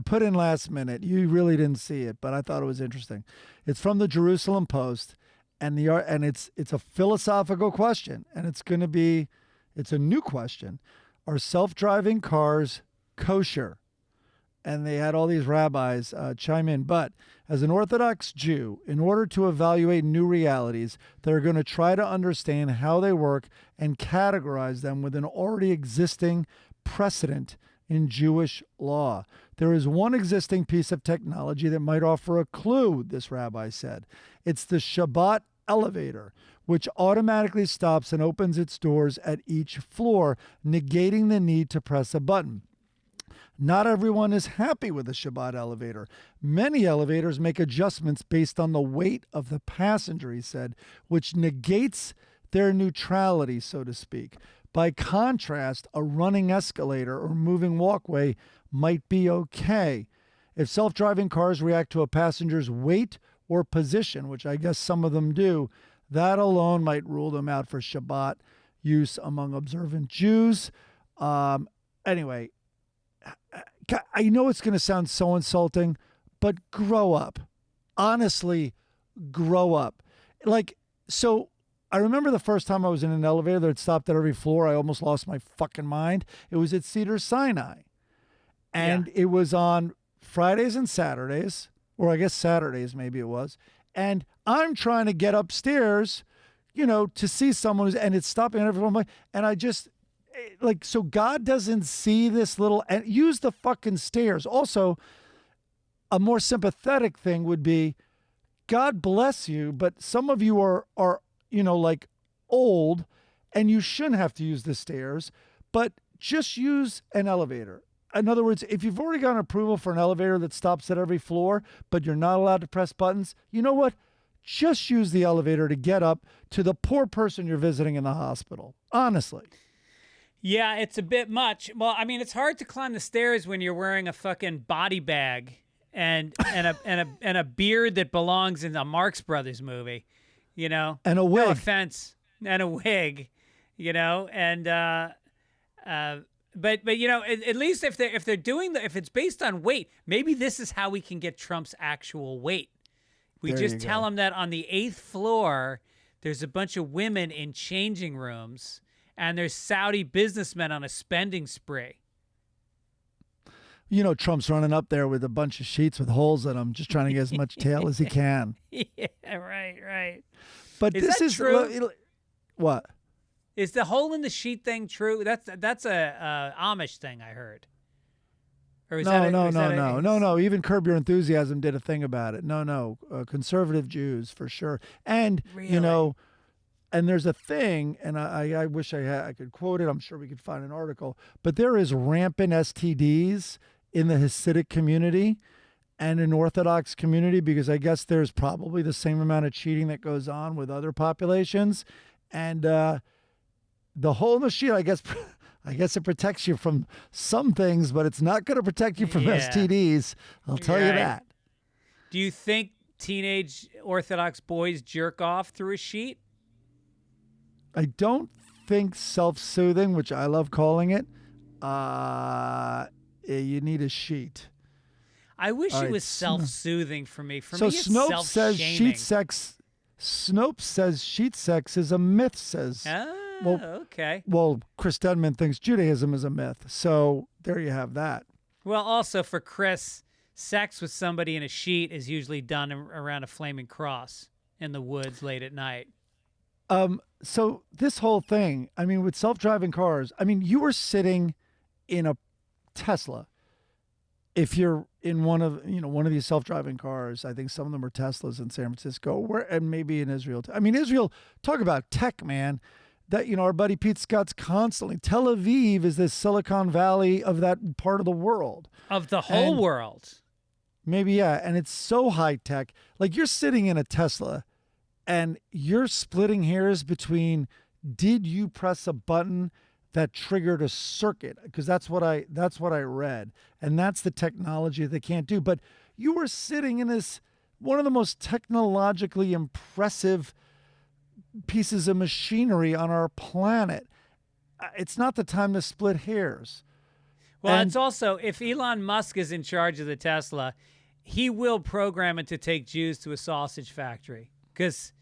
put in last minute. You really didn't see it, but I thought it was interesting. It's from the Jerusalem Post, and it's a philosophical question, and it's a new question. Are self-driving cars kosher? And they had all these rabbis chime in. But as an Orthodox Jew, in order to evaluate new realities, they're going to try to understand how they work and categorize them with an already existing precedent in Jewish law. There is one existing piece of technology that might offer a clue, this rabbi said. It's the Shabbat elevator, which automatically stops and opens its doors at each floor, negating the need to press a button. Not everyone is happy with the Shabbat elevator. Many elevators make adjustments based on the weight of the passenger, he said, which negates their neutrality, so to speak. By contrast, a running escalator or moving walkway might be okay. If self-driving cars react to a passenger's weight or position, which I guess some of them do, that alone might rule them out for Shabbat use among observant Jews. Anyway, I know it's going to sound so insulting, but grow up. Honestly, grow up. So I remember the first time I was in an elevator that stopped at every floor, I almost lost my fucking mind. It was at Cedars-Sinai. And It was on Fridays and Saturdays, or I guess Saturdays maybe it was. And I'm trying to get upstairs, to see someone and it's stopping at every floor. And I just, so God doesn't see this little, and use the fucking stairs. Also, a more sympathetic thing would be, God bless you, but some of you are old and you shouldn't have to use the stairs, but just use an elevator. In other words, if you've already gotten approval for an elevator that stops at every floor, but you're not allowed to press buttons, you know what? Just use the elevator to get up to the poor person you're visiting in the hospital. Honestly. Yeah, it's a bit much. Well, I mean, it's hard to climb the stairs when you're wearing a fucking body bag and a beard that belongs in a Marx Brothers movie, And a wig. No offense. And a wig, But at least if they're doing if it's based on weight, maybe this is how we can get Trump's actual weight. We just tell him that on the 8th floor, there's a bunch of women in changing rooms, and there's Saudi businessmen on a spending spree. Trump's running up there with a bunch of sheets with holes in them, just trying to get as much tail as he can. Yeah, right. But this is true? What? Is the hole in the sheet thing true? That's a Amish thing I heard. Or is No, that no, is no, that no, no, no. Even Curb Your Enthusiasm did a thing about it. No, no. Conservative Jews, for sure. And, Really? and there's a thing, and I wish I could quote it. I'm sure we could find an article. But there is rampant STDs in the Hasidic community and in Orthodox community, because I guess there's probably the same amount of cheating that goes on with other populations. And the hole in the sheet, I guess it protects you from some things, but it's not going to protect you from STDs. I'll tell you that. Do you think teenage Orthodox boys jerk off through a sheet? I don't think self-soothing, which I love calling it, you need a sheet. I wish it was self-soothing for me. For so me, it's Snopes says self-shaming. sheet sex. Snopes says sheet sex is a myth. Says okay. Well, Chris Denman thinks Judaism is a myth. So there you have that. Well, also for Chris, sex with somebody in a sheet is usually done around a flaming cross in the woods late at night. So this whole thing, I mean, with self-driving cars, I mean, you were sitting in a Tesla. If you're in one of these self-driving cars, I think some of them are Teslas in San Francisco, and maybe in Israel. I mean, Israel, talk about tech, man. That, our buddy Pete Scott's constantly. Tel Aviv is this Silicon Valley of that part of the world. Of the whole world. Maybe, yeah. And it's so high tech. Like, you're sitting in a Tesla and you're splitting hairs between, did you press a button that triggered a circuit? Because that's what I read. And that's the technology that they can't do. But you were sitting in this, one of the most technologically impressive pieces of machinery on our planet. It's not the time to split hairs. Well, it's also, if Elon Musk is in charge of the Tesla, he will program it to take Jews to a sausage factory, because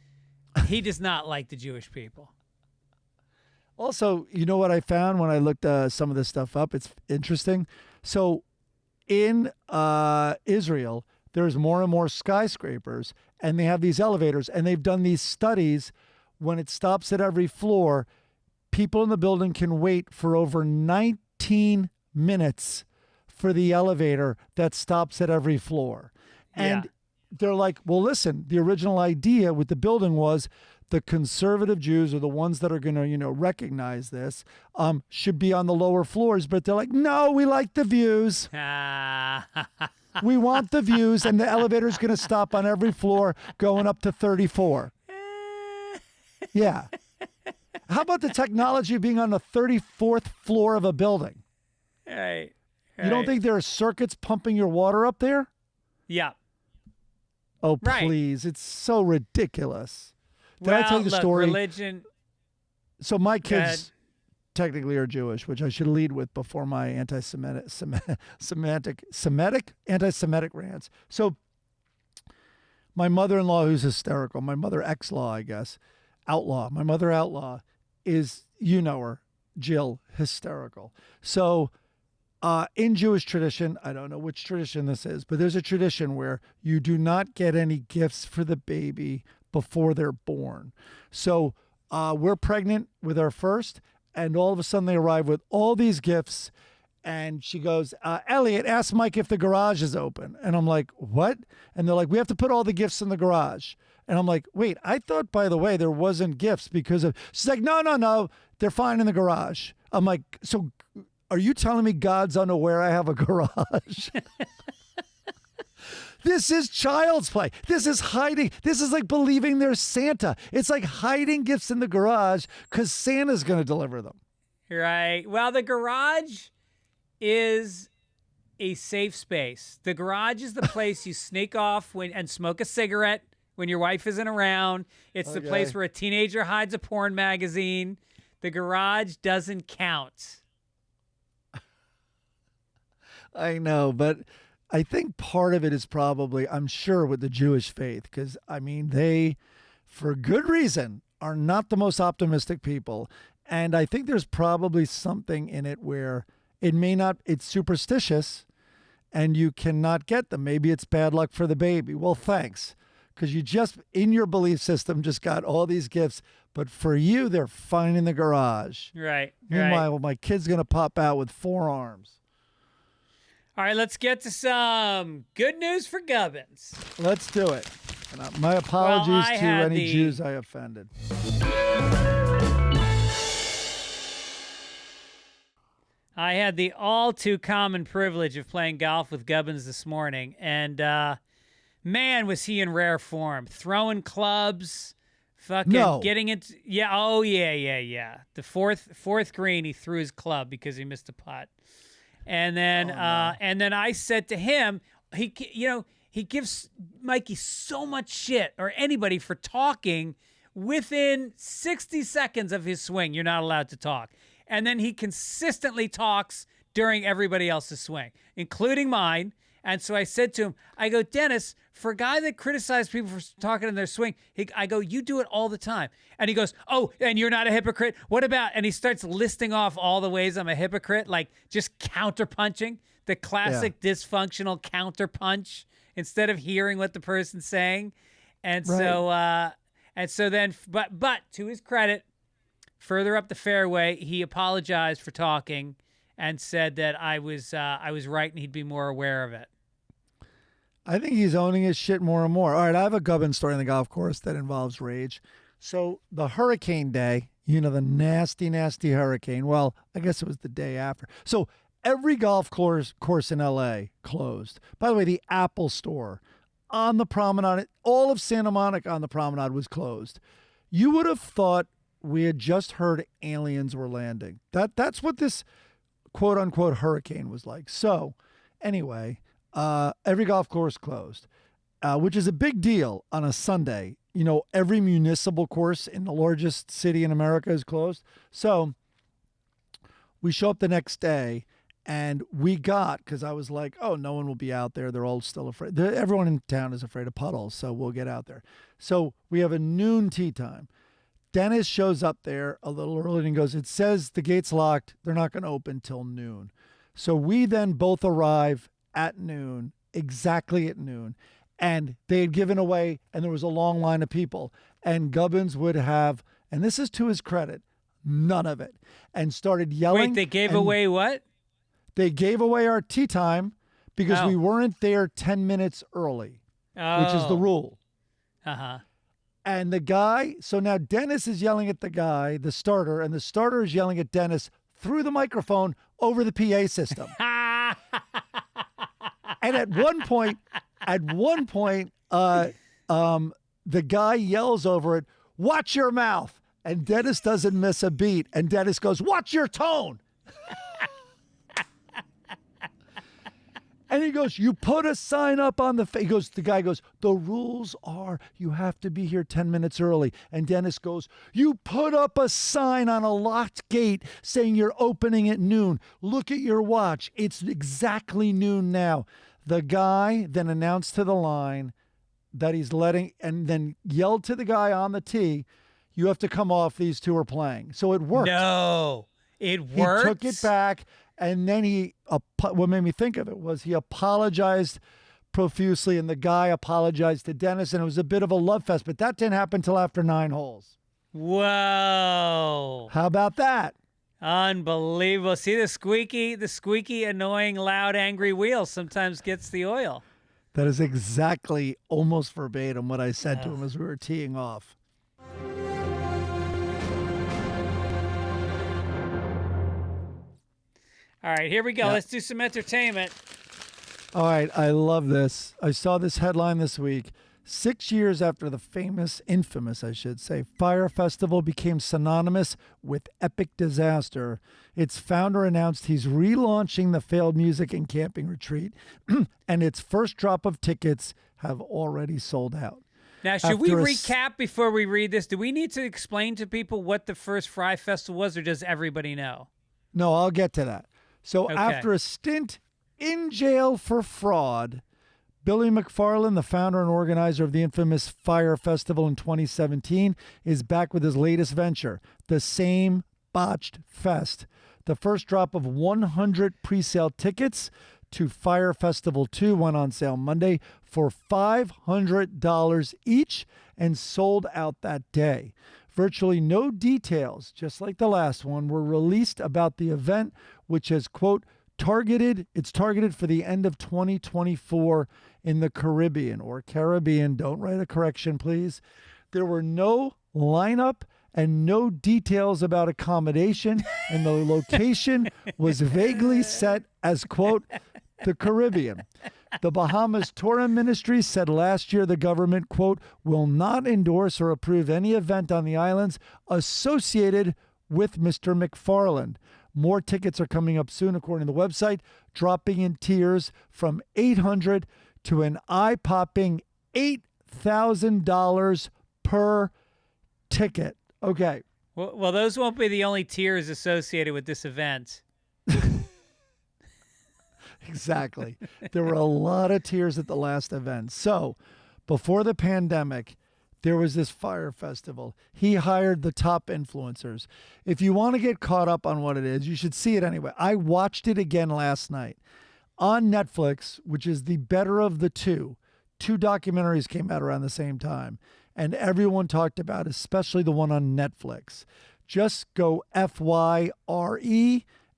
he does not like the Jewish people. Also, you know what I found when I looked some of this stuff up? It's interesting. So in Israel, there's more and more skyscrapers, and they have these elevators, and they've done these studies. When it stops at every floor, people in the building can wait for over 19 minutes for the elevator that stops at every floor. And they're like, well, listen, the original idea with the building was the conservative Jews, or the ones that are going to, recognize this, should be on the lower floors. But they're like, no, we like the views. We want the views, and the elevator's going to stop on every floor going up to 34. Yeah. How about the technology of being on the 34th floor of a building? Right. You don't think there are circuits pumping your water up there? Yeah. Oh, Right. please. It's so ridiculous. Did I tell you the story? Religion. So my kids technically are Jewish, which I should lead with before my anti-Semitic rants. So my mother-in-law, who's hysterical, my mother ex-law, I guess, outlaw, my mother outlaw, is, her, Jill, hysterical. So in Jewish tradition, I don't know which tradition this is, but there's a tradition where you do not get any gifts for the baby before they're born. So we're pregnant with our first, and all of a sudden they arrive with all these gifts. And she goes, Elliot, ask Mike if the garage is open. And I'm like, what? And they're like, we have to put all the gifts in the garage. And I'm like, wait, I thought, by the way, there wasn't gifts because of... She's like, no, they're fine in the garage. I'm like, so are you telling me God's unaware I have a garage? This is child's play. This is hiding. This is like believing there's Santa. It's like hiding gifts in the garage because Santa's going to deliver them. Right. Well, the garage is a safe space. The garage is the place you sneak off and smoke a cigarette when your wife isn't around. It's the place where a teenager hides a porn magazine. The garage doesn't count. I know, but I think part of it is probably, I'm sure, with the Jewish faith, because, I mean, they, for good reason, are not the most optimistic people. And I think there's probably something in it where it's superstitious and you cannot get them. Maybe it's bad luck for the baby. Well, thanks. Because you just, in your belief system, just got all these gifts. But for you, they're fine in the garage. Right. Meanwhile, my kid's going to pop out with 4 arms. All right, let's get to some good news for Gibbons. Let's do it. And my apologies to any the- Jews I offended. I had the all too common privilege of playing golf with Gibbons this morning, and man, was he in rare form. Throwing clubs, fucking getting into yeah. The fourth green, he threw his club because he missed a putt, and then I said to him, he gives Mikey so much shit, or anybody, for talking within 60 seconds of his swing. You're not allowed to talk. And then he consistently talks during everybody else's swing, including mine. And so I said to him, I go, Dennis, for a guy that criticizes people for talking in their swing, I go, you do it all the time. And he goes, oh, and you're not a hypocrite? What about, and he starts listing off all the ways I'm a hypocrite, like just counterpunching, the classic dysfunctional counterpunch instead of hearing what the person's saying. And so then, but to his credit, further up the fairway, he apologized for talking and said that I was right and he'd be more aware of it. I think he's owning his shit more and more. All right, I have a Gibbons story on the golf course that involves rage. So the hurricane day, the nasty, nasty hurricane. Well, I guess it was the day after. So every golf course in L.A. closed. By the way, the Apple store on the promenade, all of Santa Monica on the promenade was closed. You would have thought we had just heard aliens were landing. That's what this quote unquote hurricane was like. So anyway, every golf course closed, which is a big deal on a Sunday. Every municipal course in the largest city in America is closed. So we show up the next day and because I was like, oh, no one will be out there. They're all still afraid. Everyone in town is afraid of puddles. So we'll get out there. So we have a noon tee time. Dennis shows up there a little early and goes, it says the gate's locked. They're not going to open till noon. So we then both arrive at noon, exactly at noon. And they had given away, and there was a long line of people. And Gibbons would have, and this is to his credit, none of it. And started yelling. Wait, they gave away what? They gave away our tea time because we weren't there 10 minutes early, which is the rule. Uh-huh. And the guy, so now Dennis is yelling at the guy, the starter, and the starter is yelling at Dennis through the microphone over the PA system. And at one point, the guy yells over it, watch your mouth. And Dennis doesn't miss a beat. And Dennis goes, watch your tone. And he goes, you put a sign up on the the guy goes, the rules are you have to be here 10 minutes early. And Dennis goes, you put up a sign on a locked gate saying you're opening at noon. Look at your watch. It's exactly noon now. The guy then announced to the line that he's and then yelled to the guy on the tee, you have to come off. These two are playing. So it worked. No, it worked. He took it back. And then what made me think of it was he apologized profusely, and the guy apologized to Dennis, and it was a bit of a love fest. But that didn't happen until after 9 holes. Whoa! How about that? Unbelievable. See, the squeaky, annoying, loud, angry wheel sometimes gets the oil. That is exactly, almost verbatim, what I said to him as we were teeing off. All right, here we go. Let's do some entertainment. All right, I love this. I saw this headline this week. 6 years after the infamous, Fyre Festival became synonymous with epic disaster, its founder announced he's relaunching the failed music and camping retreat, and its first drop of tickets have already sold out. Now, should we recap before we read this? Do we need to explain to people what the first Fyre Festival was, or does everybody know? No, I'll get to that. So after a stint in jail for fraud, Billy McFarland, the founder and organizer of the infamous Fyre Festival in 2017, is back with his latest venture, the same botched fest. The first drop of 100 pre-sale tickets to Fyre Festival 2 went on sale Monday for $500 each and sold out that day. Virtually no details, just like the last one, were released about the event, which has, quote, It's targeted for the end of 2024 in the Caribbean or Caribbean. Don't write a correction, please. There were no lineup and no details about accommodation, and the location was vaguely set as, quote, the Caribbean. The Bahamas Tourism Ministry said last year the government, quote, will not endorse or approve any event on the islands associated with Mr. McFarland. More tickets are coming up soon, according to the website, dropping in tiers from $800 to an eye-popping $8,000 per ticket. Okay. Well, those won't be the only tiers associated with this event. Exactly. There were a lot of tiers at the last event. So, before the pandemic, there was this Fyre Festival. He hired the top influencers. If you want to get caught up on what it is, you should see it anyway. I watched it again last night on Netflix, which is the better of the two. Two documentaries came out around the same time, and everyone talked about, especially the one on Netflix. Just go FYRE,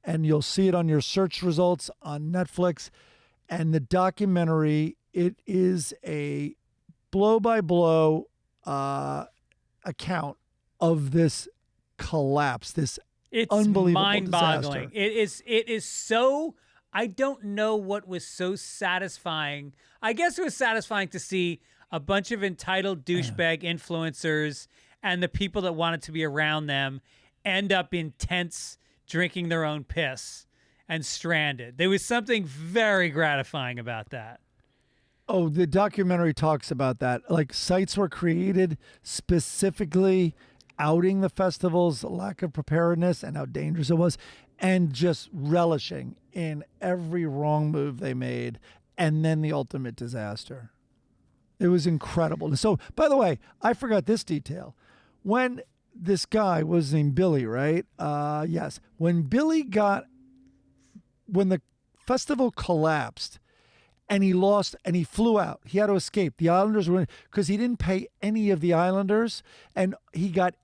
and you'll see it on your search results on Netflix. And the documentary, it is a blow-by-blow account of this collapse, this unbelievable mind-boggling. disaster. It is so. I don't know what was so satisfying. I guess it was satisfying to see a bunch of entitled douchebag influencers and the people that wanted to be around them end up in tents drinking their own piss and stranded. There was something very gratifying about that. Oh, the documentary talks about that. Like, sites were created specifically outing the festival's lack of preparedness and how dangerous it was, and just relishing in every wrong move they made, and then the ultimate disaster. It was incredible. So, by the way, I forgot this detail. When this guy was named Billy, right? Yes. When the festival collapsed, and he lost, and he flew out. He had to escape. The Islanders were, because he didn't pay any of the Islanders, and he got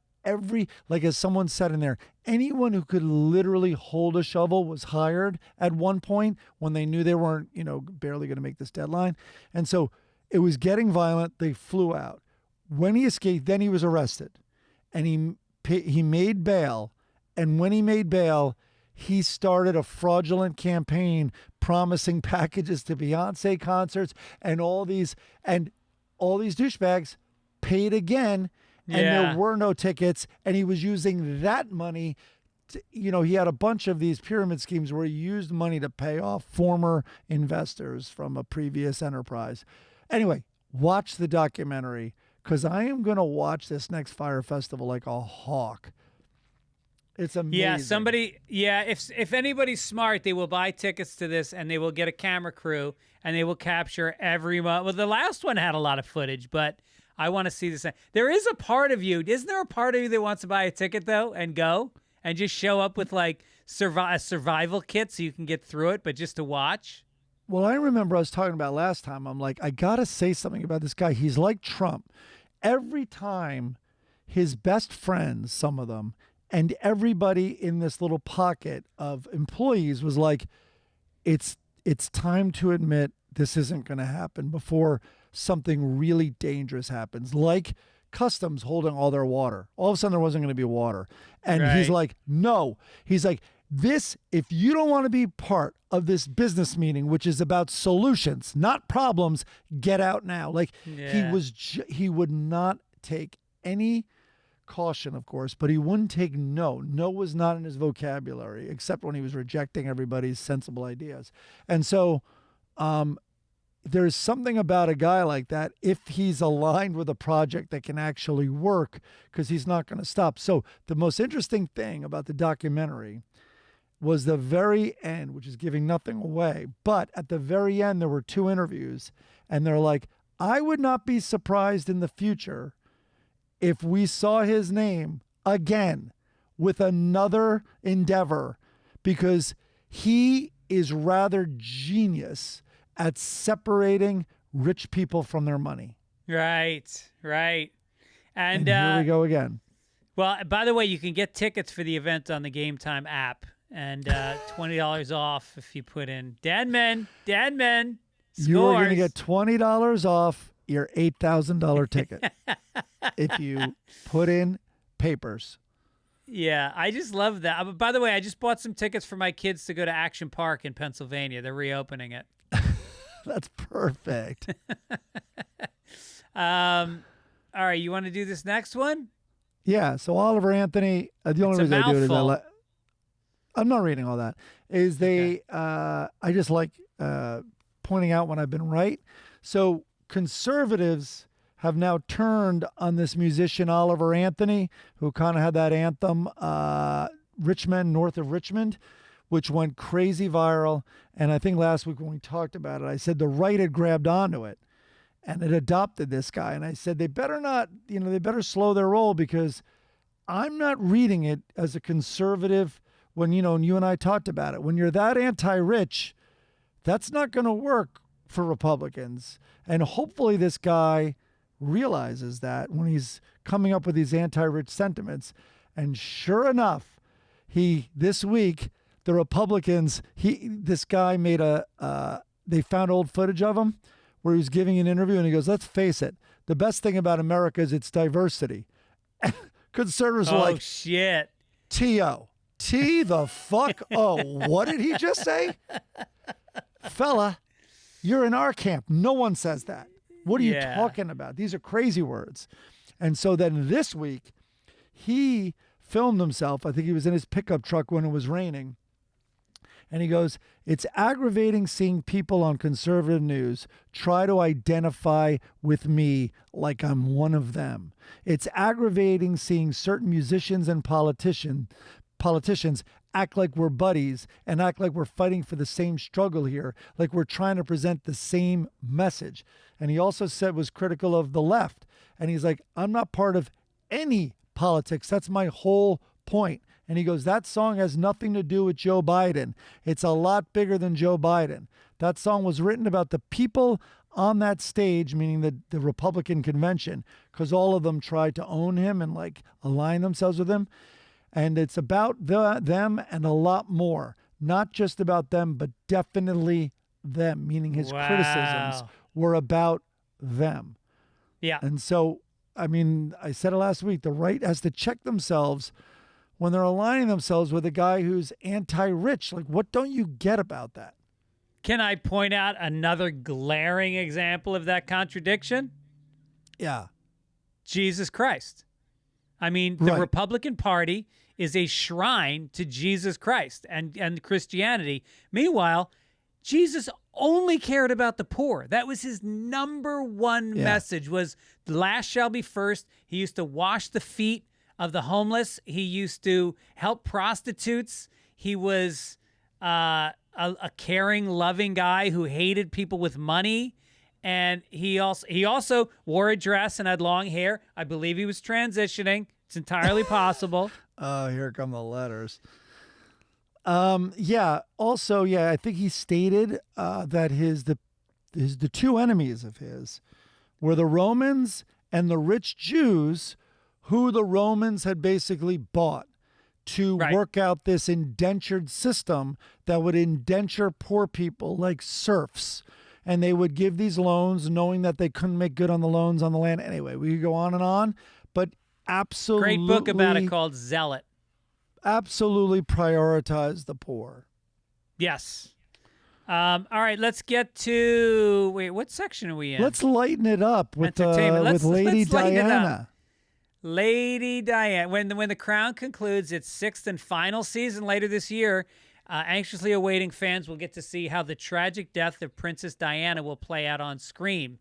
like as someone said in there, anyone who could literally hold a shovel was hired at one point when they knew they weren't, barely going to make this deadline. And so it was getting violent. They flew out. When he escaped, then he was arrested, and he made bail. And when he made bail, he started a fraudulent campaign promising packages to Beyonce concerts, and all these douchebags paid again, and there were no tickets, and he was using that money to, he had a bunch of these pyramid schemes where he used money to pay off former investors from a previous enterprise. Anyway, watch the documentary, because I am going to watch this next Fyre Festival like a hawk. It's amazing. If anybody's smart, they will buy tickets to this, and they will get a camera crew, and they will capture every moment. Well, the last one had a lot of footage, but I want to see this. There is a part of you. Isn't there a part of you that wants to buy a ticket, though, and go and just show up with like a survival kit so you can get through it, but just to watch? Well, I remember I was talking about last time. I'm like, I got to say something about this guy. He's like Trump. Every time his best friends, some of them, and everybody in this little pocket of employees was like, it's time to admit this isn't going to happen before something really dangerous happens, like Customs holding all their water. All of a sudden there wasn't going to be water. And He's like, no. He's like, if you don't want to be part of this business meeting, which is about solutions, not problems, get out now. Like, he would not take any caution, of course, but he wouldn't take no. No was not in his vocabulary, except when he was rejecting everybody's sensible ideas. And so there's something about a guy like that, if he's aligned with a project that can actually work, because he's not going to stop. So the most interesting thing about the documentary was the very end, which is giving nothing away. But at the very end, there were two interviews, and they're like, I would not be surprised in the future if we saw his name again with another endeavor, because he is rather genius at separating rich people from their money. Right. And here we go again. Well, by the way, you can get tickets for the event on the Game Time app. and $20 off if you put in Dad Men. You are going to Scores. get $20 off your $8,000 ticket if you put in papers. Yeah, I just love that. By the way, I just bought some tickets for my kids to go to Action Park in Pennsylvania. They're reopening it. That's perfect. All right, you want to do this next one? Yeah, so Oliver Anthony, the only It's a reason I do it is mouthful. I'm not reading all that. Is they, I just like pointing out when I've been right. So conservatives have now turned on this musician Oliver Anthony, who kind of had that anthem, Richmond, North of Richmond, which went crazy viral. And I think last week when we talked about it, I said the right had grabbed onto it and it adopted this guy. And I said, they better not, they better slow their roll, because I'm not reading it as a conservative when, and you and I talked about it. When you're that anti-rich, that's not going to work for Republicans. And hopefully this guy realizes that when he's coming up with these anti-rich sentiments. And sure enough, this week, the Republicans, this guy made they found old footage of him where he was giving an interview and he goes, let's face it, the best thing about America is its diversity. Conservatives were like, shit. T.O. T the fuck O. What did he just say? Fella, you're in our camp. No one says that. What are you talking about? These are crazy words. And so then this week, he filmed himself. I think he was in his pickup truck when it was raining. And he goes, it's aggravating seeing people on conservative news try to identify with me like I'm one of them. It's aggravating seeing certain musicians and politicians act like we're buddies and act like we're fighting for the same struggle here, like we're trying to present the same message. And he also was critical of the left. And he's like, I'm not part of any politics. That's my whole point. And he goes, that song has nothing to do with Joe Biden. It's a lot bigger than Joe Biden. That song was written about the people on that stage, meaning the Republican convention, because all of them tried to own him and like align themselves with him. And it's about them and a lot more. Not just about them, but definitely them, meaning his criticisms were about them. Yeah. And so, I mean, I said it last week, the right has to check themselves when they're aligning themselves with a guy who's anti-rich. Like, what don't you get about that? Can I point out another glaring example of that contradiction? Yeah. Jesus Christ. I mean, the Right. Republican Party is a shrine to Jesus Christ and Christianity. Meanwhile, Jesus only cared about the poor. That was his number one message, was the last shall be first. He used to wash the feet of the homeless. He used to help prostitutes. He was a caring, loving guy who hated people with money. And he also wore a dress and had long hair. I believe he was transitioning. It's entirely possible. Oh, here come the letters. Also, I think he stated that the two enemies of his were the Romans and the rich Jews, who the Romans had basically bought to work out this indentured system that would indenture poor people like serfs. And they would give these loans knowing that they couldn't make good on the loans on the land. Anyway, we could go on, but absolutely. Great book about it called Zealot. Absolutely prioritize the poor. Yes. All right, let's get to, wait, what section are we in? Let's lighten it up with Entertainment. with Lady let's lighten it up. Diana. Lady Diana. When The Crown concludes its sixth and final season later this year, anxiously awaiting fans will get to see how the tragic death of Princess Diana will play out on screen.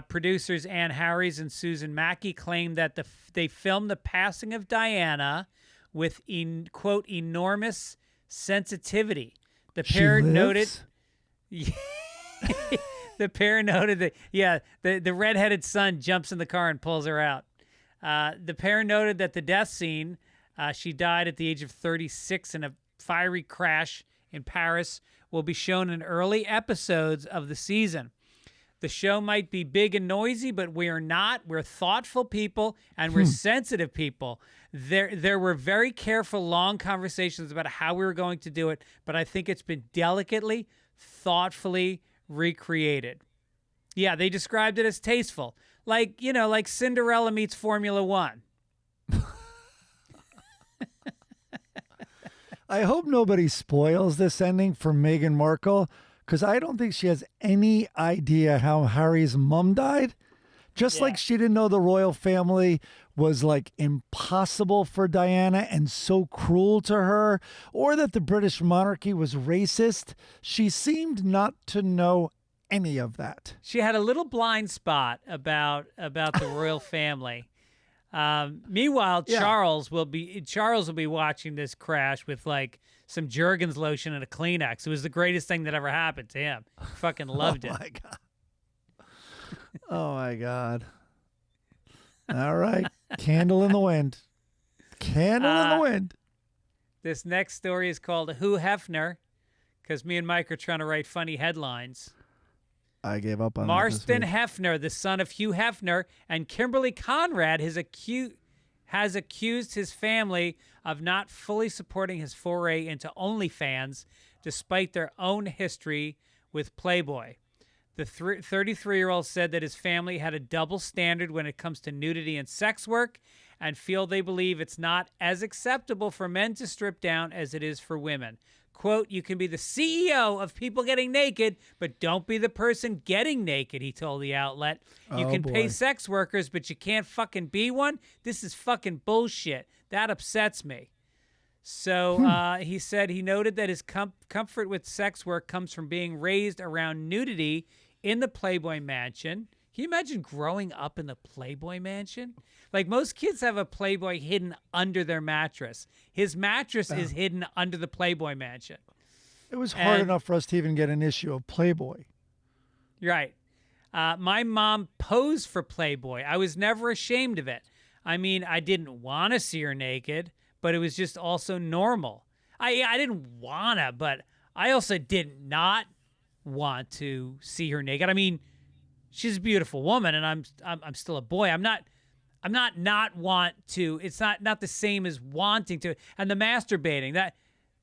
Producers Anne Harries and Susan Mackie claim that they filmed the passing of Diana with, quote, enormous sensitivity. The pair noted... The pair noted that, the redheaded son jumps in the car and pulls her out. The pair noted that the death scene, she died at the age of 36 in a fiery crash in Paris, will be shown in early episodes of the season. The show might be big and noisy, but we are not. We're thoughtful people, and we're sensitive people. There were very careful, long conversations about how we were going to do it, but I think it's been delicately, thoughtfully recreated. Yeah, they described it as tasteful. Like, like Cinderella meets Formula One. I hope nobody spoils this ending for Meghan Markle, because I don't think she has any idea how Harry's mom died. Just like she didn't know the royal family was like impossible for Diana and so cruel to her, or that the British monarchy was racist. She seemed not to know any of that. She had a little blind spot about the royal family. Meanwhile, Charles will be watching this crash with like some Jergens lotion and a Kleenex. It was the greatest thing that ever happened to him. Fucking loved it. Oh my God. Oh my God. All right. Candle in the wind. Candle in the wind. This next story is called Who Hefner, because me and Mike are trying to write funny headlines. I gave up on Marston that this week. Hefner, the son of Hugh Hefner, and Kimberly Conrad has accused his family of not fully supporting his foray into OnlyFans, despite their own history with Playboy. The 33-year-old said that his family had a double standard when it comes to nudity and sex work, and they believe it's not as acceptable for men to strip down as it is for women. Quote, "You can be the CEO of people getting naked, but don't be the person getting naked," he told the outlet. "You can pay sex workers, but you can't fucking be one? This is fucking bullshit. That upsets me." So he said he noted that his comfort with sex work comes from being raised around nudity in the Playboy Mansion. Can you imagine growing up in the Playboy Mansion? Like, most kids have a Playboy hidden under their mattress. His mattress is hidden under the Playboy Mansion. It was hard enough for us to even get an issue of Playboy. Right. My mom posed for Playboy. I was never ashamed of it. I mean, I didn't want to see her naked, but it was just also normal. I didn't want to, but I also did not want to see her naked. I mean, she's a beautiful woman, and I'm still a boy. I'm not want to. It's not the same as wanting to. And the masturbating,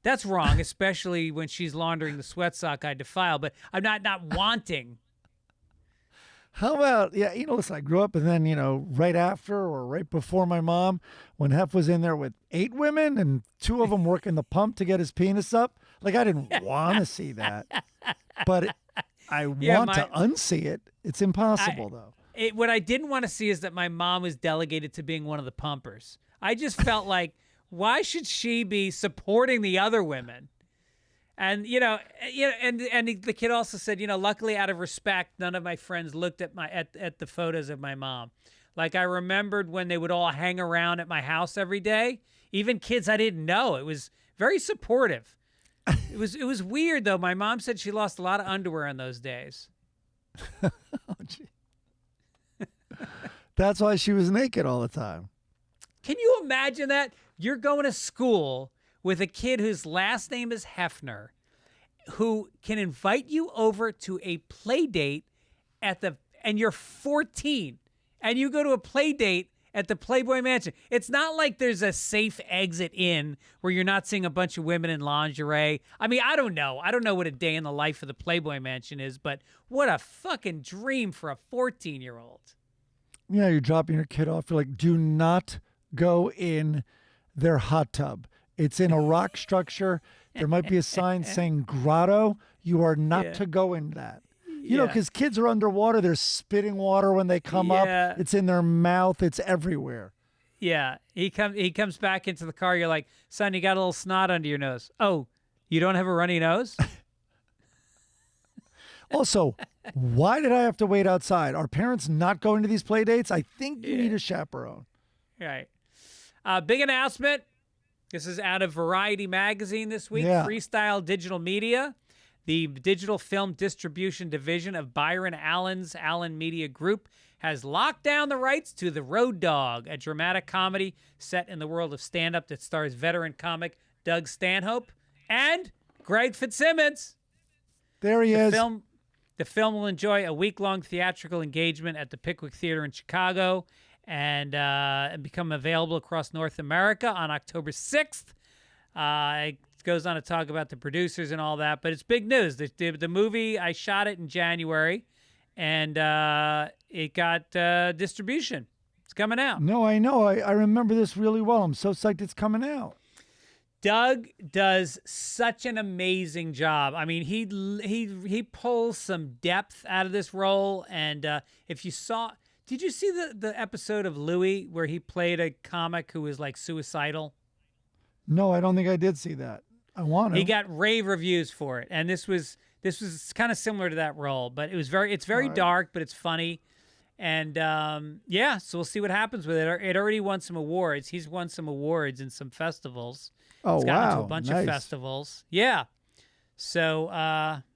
that's wrong, especially when she's laundering the sweat sock I defile. But I'm not wanting. How about, listen, I grew up and then, right after or right before my mom, when Hef was in there with 8 women and 2 of them working the pump to get his penis up. Like, I didn't want to see that, but I want to unsee it. It's impossible, though. What I didn't want to see is that my mom was delegated to being one of the pumpers. I just felt like, why should she be supporting the other women? And, and the kid also said, luckily out of respect, none of my friends looked at at the photos of my mom. Like, I remembered when they would all hang around at my house every day, even kids I didn't know. It was very supportive. It was weird, though. My mom said she lost a lot of underwear in those days. Oh, gee. That's why she was naked all the time. Can you imagine that? You're going to school with a kid whose last name is Hefner, who can invite you over to a play date and you're 14, and you go to a play date at the Playboy Mansion. It's not like there's a safe exit in where you're not seeing a bunch of women in lingerie. I mean, I don't know. I don't know what a day in the life of the Playboy Mansion is, but what a fucking dream for a 14-year-old. Yeah, you're dropping your kid off. You're like, do not go in their hot tub. It's in a rock structure. There might be a sign saying grotto. You are not to go in that. You know, because kids are underwater. They're spitting water when they come up. It's in their mouth. It's everywhere. Yeah. He comes back into the car. You're like, son, you got a little snot under your nose. Oh, you don't have a runny nose? Also, why did I have to wait outside? Are parents not going to these play dates? I think you need a chaperone. Right. Big announcement. This is out of Variety magazine this week. Yeah. Freestyle Digital Media, the digital film distribution division of Byron Allen's Allen Media Group, has locked down the rights to The Road Dogg, a dramatic comedy set in the world of stand-up that stars veteran comic Doug Stanhope and Greg Fitzsimmons. There he is. The film will enjoy a week-long theatrical engagement at the Pickwick Theater in Chicago and become available across North America on October 6th. It goes on to talk about the producers and all that, but it's big news. The movie, I shot it in January, and it got distribution. It's coming out. No, I know. I remember this really well. I'm so psyched it's coming out. Doug does such an amazing job. I mean, he pulls some depth out of this role. And if you saw, did you see the episode of Louie where he played a comic who was like suicidal? No, I don't think I did see that. I want to. He got rave reviews for it, and this was kind of similar to that role, but it's very dark, but it's funny. And yeah, so we'll see what happens with it. It already won some awards. He's won some awards in some festivals. Oh, it's gotten wow. to a bunch Nice. of festivals. Yeah. So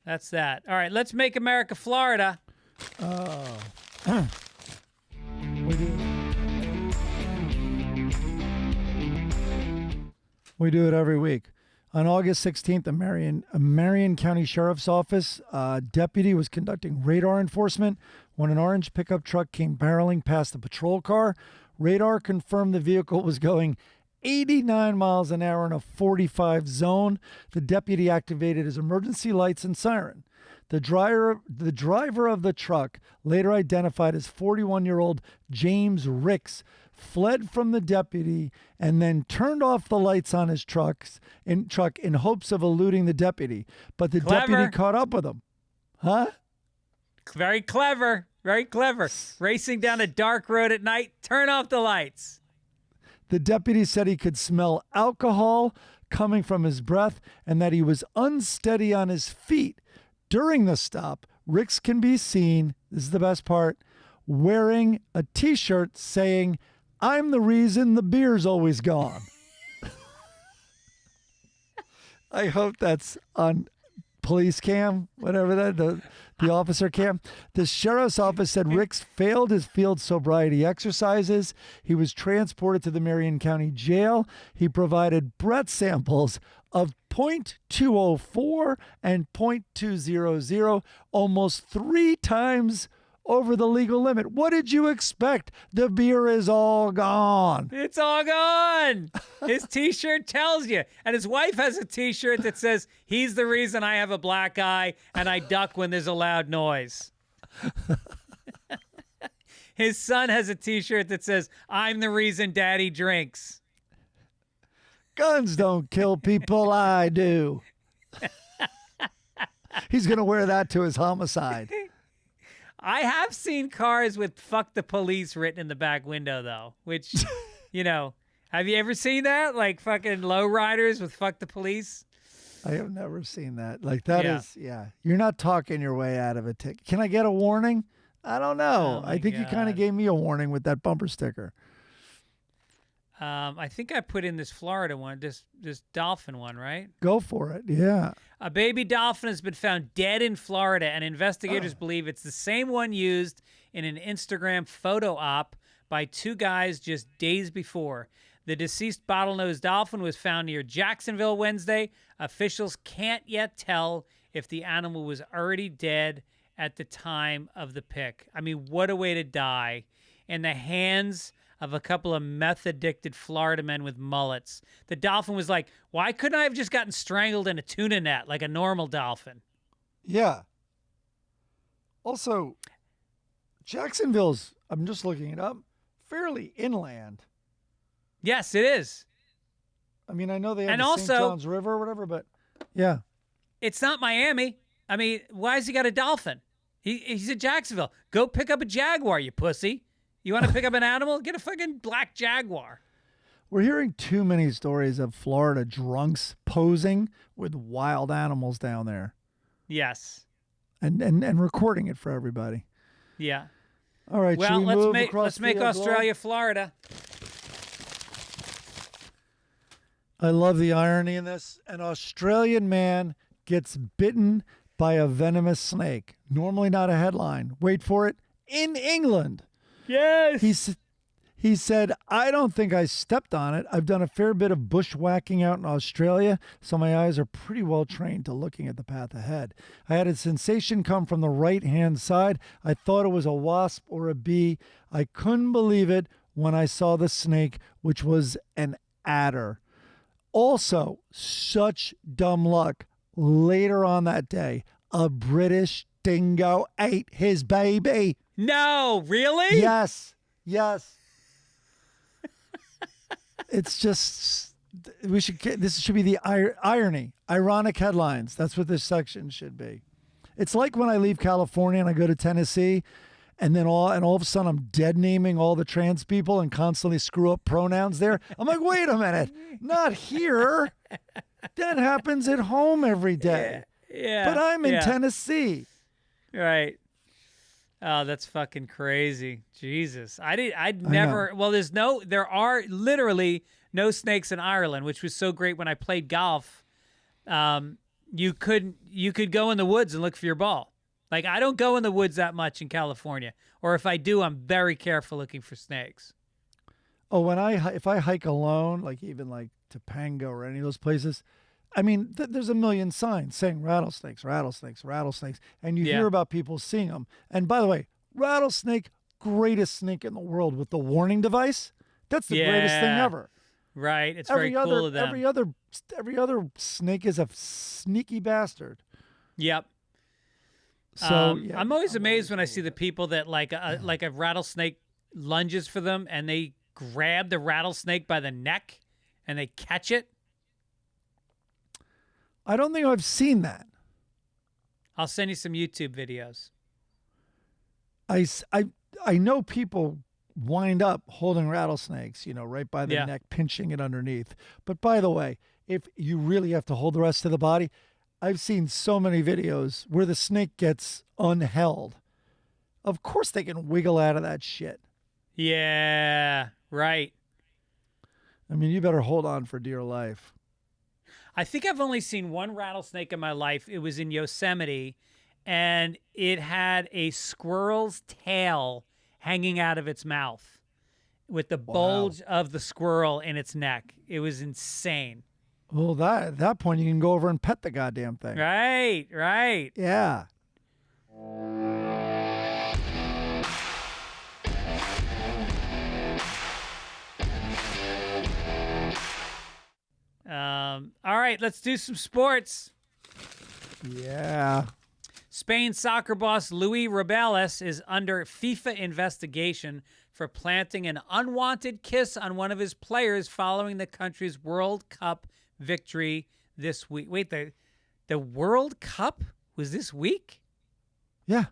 that's that. All right, let's make America Florida. We do it every week. On August 16th, a Marion County Sheriff's Office deputy was conducting radar enforcement when an orange pickup truck came barreling past a patrol car. Radar confirmed the vehicle was going 89 miles an hour in a 45 zone. The deputy activated his emergency lights and siren. The driver of the truck, later identified as 41-year-old James Ricks, fled from the deputy and then turned off the lights on his truck in hopes of eluding the deputy. But the deputy caught up with him. Huh? Very clever. Very clever. Racing down a dark road at night, turn off the lights. The deputy said he could smell alcohol coming from his breath and that he was unsteady on his feet. During the stop, Ricks can be seen, this is the best part, wearing a T-shirt saying, "I'm the reason the beer's always gone." I hope that's on police cam, whatever that, the officer cam. The sheriff's office said Ricks failed his field sobriety exercises. He was transported to the Marion County Jail. He provided breath samples of .204 and .200, almost 3 times over the legal limit. What did you expect? The beer is all gone. It's all gone. His T-shirt tells you. And his wife has a T-shirt that says, "He's the reason I have a black eye and I duck when there's a loud noise." His son has a T-shirt that says, "I'm the reason Daddy drinks." Guns don't kill people, I do. He's going to wear that to his homicide. I have seen cars with "fuck the police" written in the back window, though, which, you know, have you ever seen that? Like fucking lowriders with "fuck the police"? I have never seen that. Like that Yeah. is, yeah. You're not talking your way out of a ticket. Can I get a warning? I don't know. Oh, my I think you kind God. of gave me a warning with that bumper sticker. I think I put in this Florida one, this dolphin one, right? Go for it. Yeah. A baby dolphin has been found dead in Florida, and investigators believe it's the same one used in an Instagram photo op by 2 guys just days before. The deceased bottlenose dolphin was found near Jacksonville Wednesday. Officials can't yet tell if the animal was already dead at the time of the pick. I mean, what a way to die. In the hands of a couple of meth-addicted Florida men with mullets. The dolphin was like, "Why couldn't I have just gotten strangled in a tuna net like a normal dolphin?" Yeah. Also, Jacksonville's, I'm just looking it up, fairly inland. Yes, it is. I mean, I know they have And the St. also- John's River or whatever, but yeah. It's not Miami. I mean, why has he got a dolphin? He's at Jacksonville. Go pick up a jaguar, you pussy. You want to pick up an animal? Get a fucking black jaguar. We're hearing too many stories of Florida drunks posing with wild animals down there Yes. and recording it for everybody. Yeah. All right, Well, should we let's move make across the globe? Australia Florida. I love the irony in this. An Australian man gets bitten by a venomous snake. Normally not a headline. Wait for it. In England. Yes. He said, I don't think I stepped on it. I've done a fair bit of bushwhacking out in Australia, so my eyes are pretty well trained to looking at the path ahead. I had a sensation come from the right-hand side. I thought it was a wasp or a bee. I couldn't believe it when I saw the snake, which was an adder. Also, such dumb luck. Later on that day, a British dingo ate his baby. No, really? Yes. It's just, this should be the irony, ironic headlines. That's what this section should be. It's like when I leave California and I go to Tennessee, and then all of a sudden I'm dead naming all the trans people and constantly screw up pronouns there. I'm like, wait a minute, not here. That happens at home every day. Yeah. But I'm in Tennessee. Right. Oh, that's fucking crazy. Jesus. I'd never, well, there are literally no snakes in Ireland, which was so great when I played golf. You could go in the woods and look for your ball. Like, I don't go in the woods that much in California. Or if I do, I'm very careful looking for snakes. Oh, if I hike alone, like even like Topanga or any of those places, I mean, there's a million signs saying rattlesnakes, rattlesnakes, rattlesnakes, and you hear about people seeing them. And by the way, rattlesnake, greatest snake in the world with the warning device. That's the greatest thing ever. Right, it's very cool of them. Every other snake is a sneaky bastard. Yep. So I'm always amazed when I see the people that like a rattlesnake lunges for them and they grab the rattlesnake by the neck and they catch it. I don't think I've seen that. I'll send you some YouTube videos. I know people wind up holding rattlesnakes, right by the neck, pinching it underneath. But by the way, if you really have to hold the rest of the body, I've seen so many videos where the snake gets unheld. Of course they can wiggle out of that shit. Yeah, right. I mean, you better hold on for dear life. I think I've only seen one rattlesnake in my life. It was in Yosemite, and it had a squirrel's tail hanging out of its mouth with the bulge of the squirrel in its neck. It was insane. Well, at that point, you can go over and pet the goddamn thing. Right. Yeah. All right, let's do some sports. Yeah. Spain soccer boss Louie Rubiales is under FIFA investigation for planting an unwanted kiss on one of his players following the country's World Cup victory this week. Wait, the World Cup was this week? Yeah.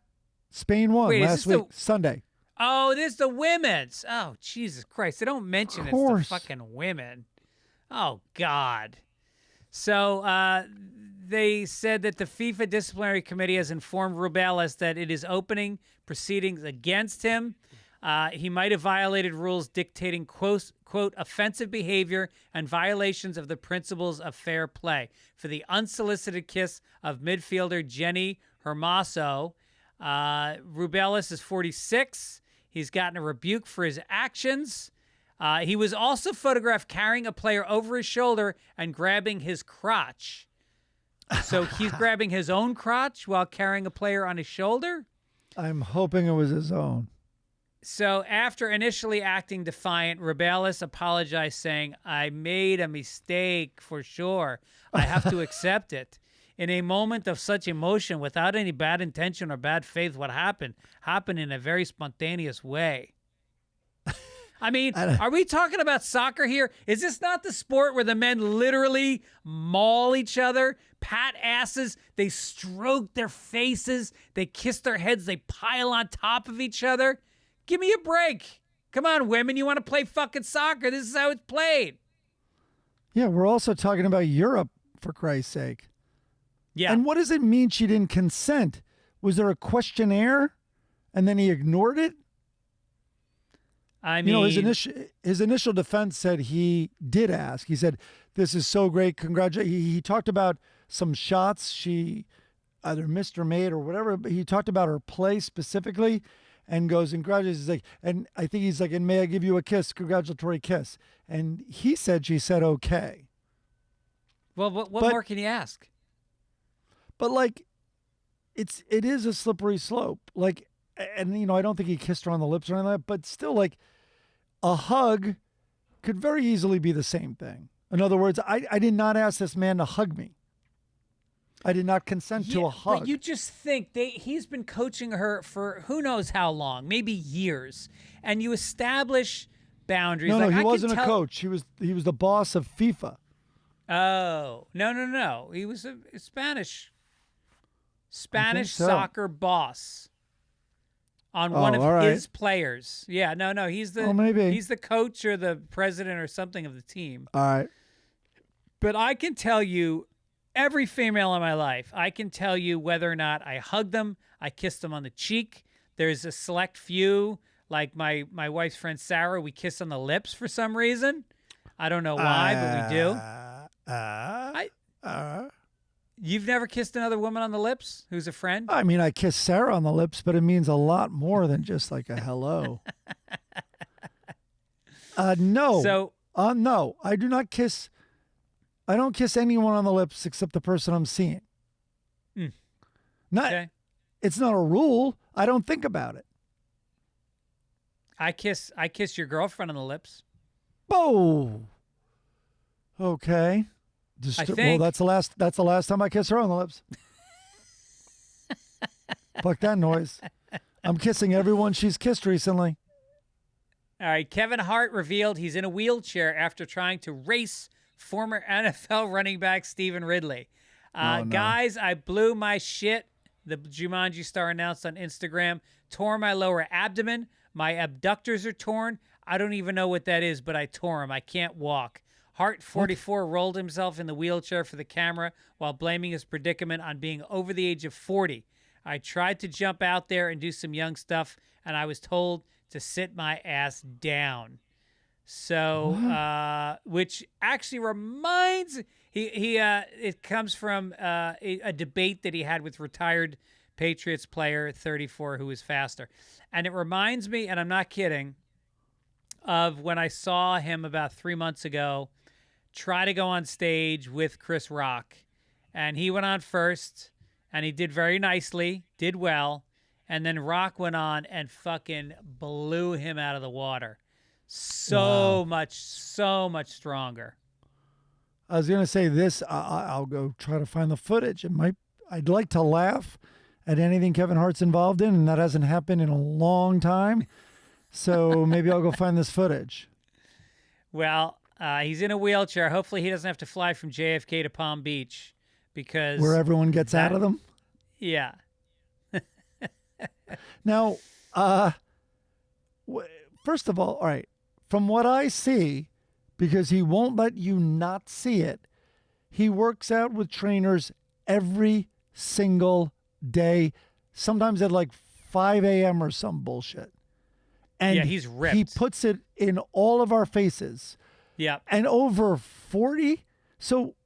Spain won last week, Sunday. Oh, this is the women's. Oh, Jesus Christ. They don't mention it's the fucking women. Oh, God. So they said that the FIFA Disciplinary Committee has informed Rubiales that it is opening proceedings against him. He might have violated rules dictating, quote, offensive behavior and violations of the principles of fair play. For the unsolicited kiss of midfielder Jenny Hermoso, Rubiales is 46. He's gotten a rebuke for his actions. He was also photographed carrying a player over his shoulder and grabbing his crotch. So he's grabbing his own crotch while carrying a player on his shoulder? I'm hoping it was his own. So after initially acting defiant, Rubiales apologized, saying, I made a mistake for sure. I have to accept it. In a moment of such emotion, without any bad intention or bad faith, what happened in a very spontaneous way. I mean, are we talking about soccer here? Is this not the sport where the men literally maul each other, pat asses, they stroke their faces, they kiss their heads, they pile on top of each other? Give me a break. Come on, women, you want to play fucking soccer? This is how it's played. Yeah, we're also talking about Europe, for Christ's sake. Yeah. And what does it mean she didn't consent? Was there a questionnaire and then he ignored it? I mean, his initial defense said he did ask. He said, this is so great. Congratulations. He talked about some shots she either missed or made or whatever. But he talked about her play specifically. and goes and congratulates. He's like, and I think he's like, and may I give you a kiss, congratulatory kiss? And she said, okay. Well, what more can you ask? But like, it is a slippery slope. Like, and you know, I don't think he kissed her on the lips or anything like that, but still, like, a hug could very easily be the same thing. In other words, I did not ask this man to hug me. I did not consent to a hug. But you just think he's been coaching her for who knows how long, maybe years, and you establish boundaries. No, he wasn't a coach. He was the boss of FIFA. Oh, no. He was a Spanish soccer boss on one of his players. Yeah, no, he's the coach or the president or something of the team. All right. But I can tell you, every female in my life, I can tell you whether or not I hugged them, I kissed them on the cheek. There's a select few, like my wife's friend Sarah, we kiss on the lips for some reason. I don't know why, but we do. You've never kissed another woman on the lips who's a friend? I mean, I kissed Sarah on the lips, but it means a lot more than just like a hello. No. So, no, I do not kiss. I don't kiss anyone on the lips except the person I'm seeing. Okay. It's not a rule. I don't think about it. I kiss your girlfriend on the lips. Oh. Okay. Well, that's the last time I kiss her on the lips. Fuck that noise. I'm kissing everyone she's kissed recently. All right. Kevin Hart revealed he's in a wheelchair after trying to race former NFL running back Stephen Ridley. No. Guys, I blew my shit, the Jumanji star announced on Instagram. Tore my lower abdomen. My abductors are torn. I don't even know what that is, but I tore them. I can't walk. Hart, 44, rolled himself in the wheelchair for the camera while blaming his predicament on being over the age of 40. I tried to jump out there and do some young stuff, and I was told to sit my ass down. So, which actually reminds it comes from a debate that he had with retired Patriots player 34 who was faster, and it reminds me, and I'm not kidding, of when I saw him about 3 months ago try to go on stage with Chris Rock, and he went on first, and he did very nicely, did well, and then Rock went on and fucking blew him out of the water. So much stronger. I was going to say this. I'll go try to find the footage. I'd like to laugh at anything Kevin Hart's involved in, and that hasn't happened in a long time. So maybe I'll go find this footage. Well, he's in a wheelchair. Hopefully he doesn't have to fly from JFK to Palm Beach because where everyone gets out of them. Yeah. Now, first of all right. From what I see, because he won't let you not see it, he works out with trainers every single day, sometimes at like 5 a.m. or some bullshit. And yeah, he's ripped. He puts it in all of our faces. Yeah. And over 40? So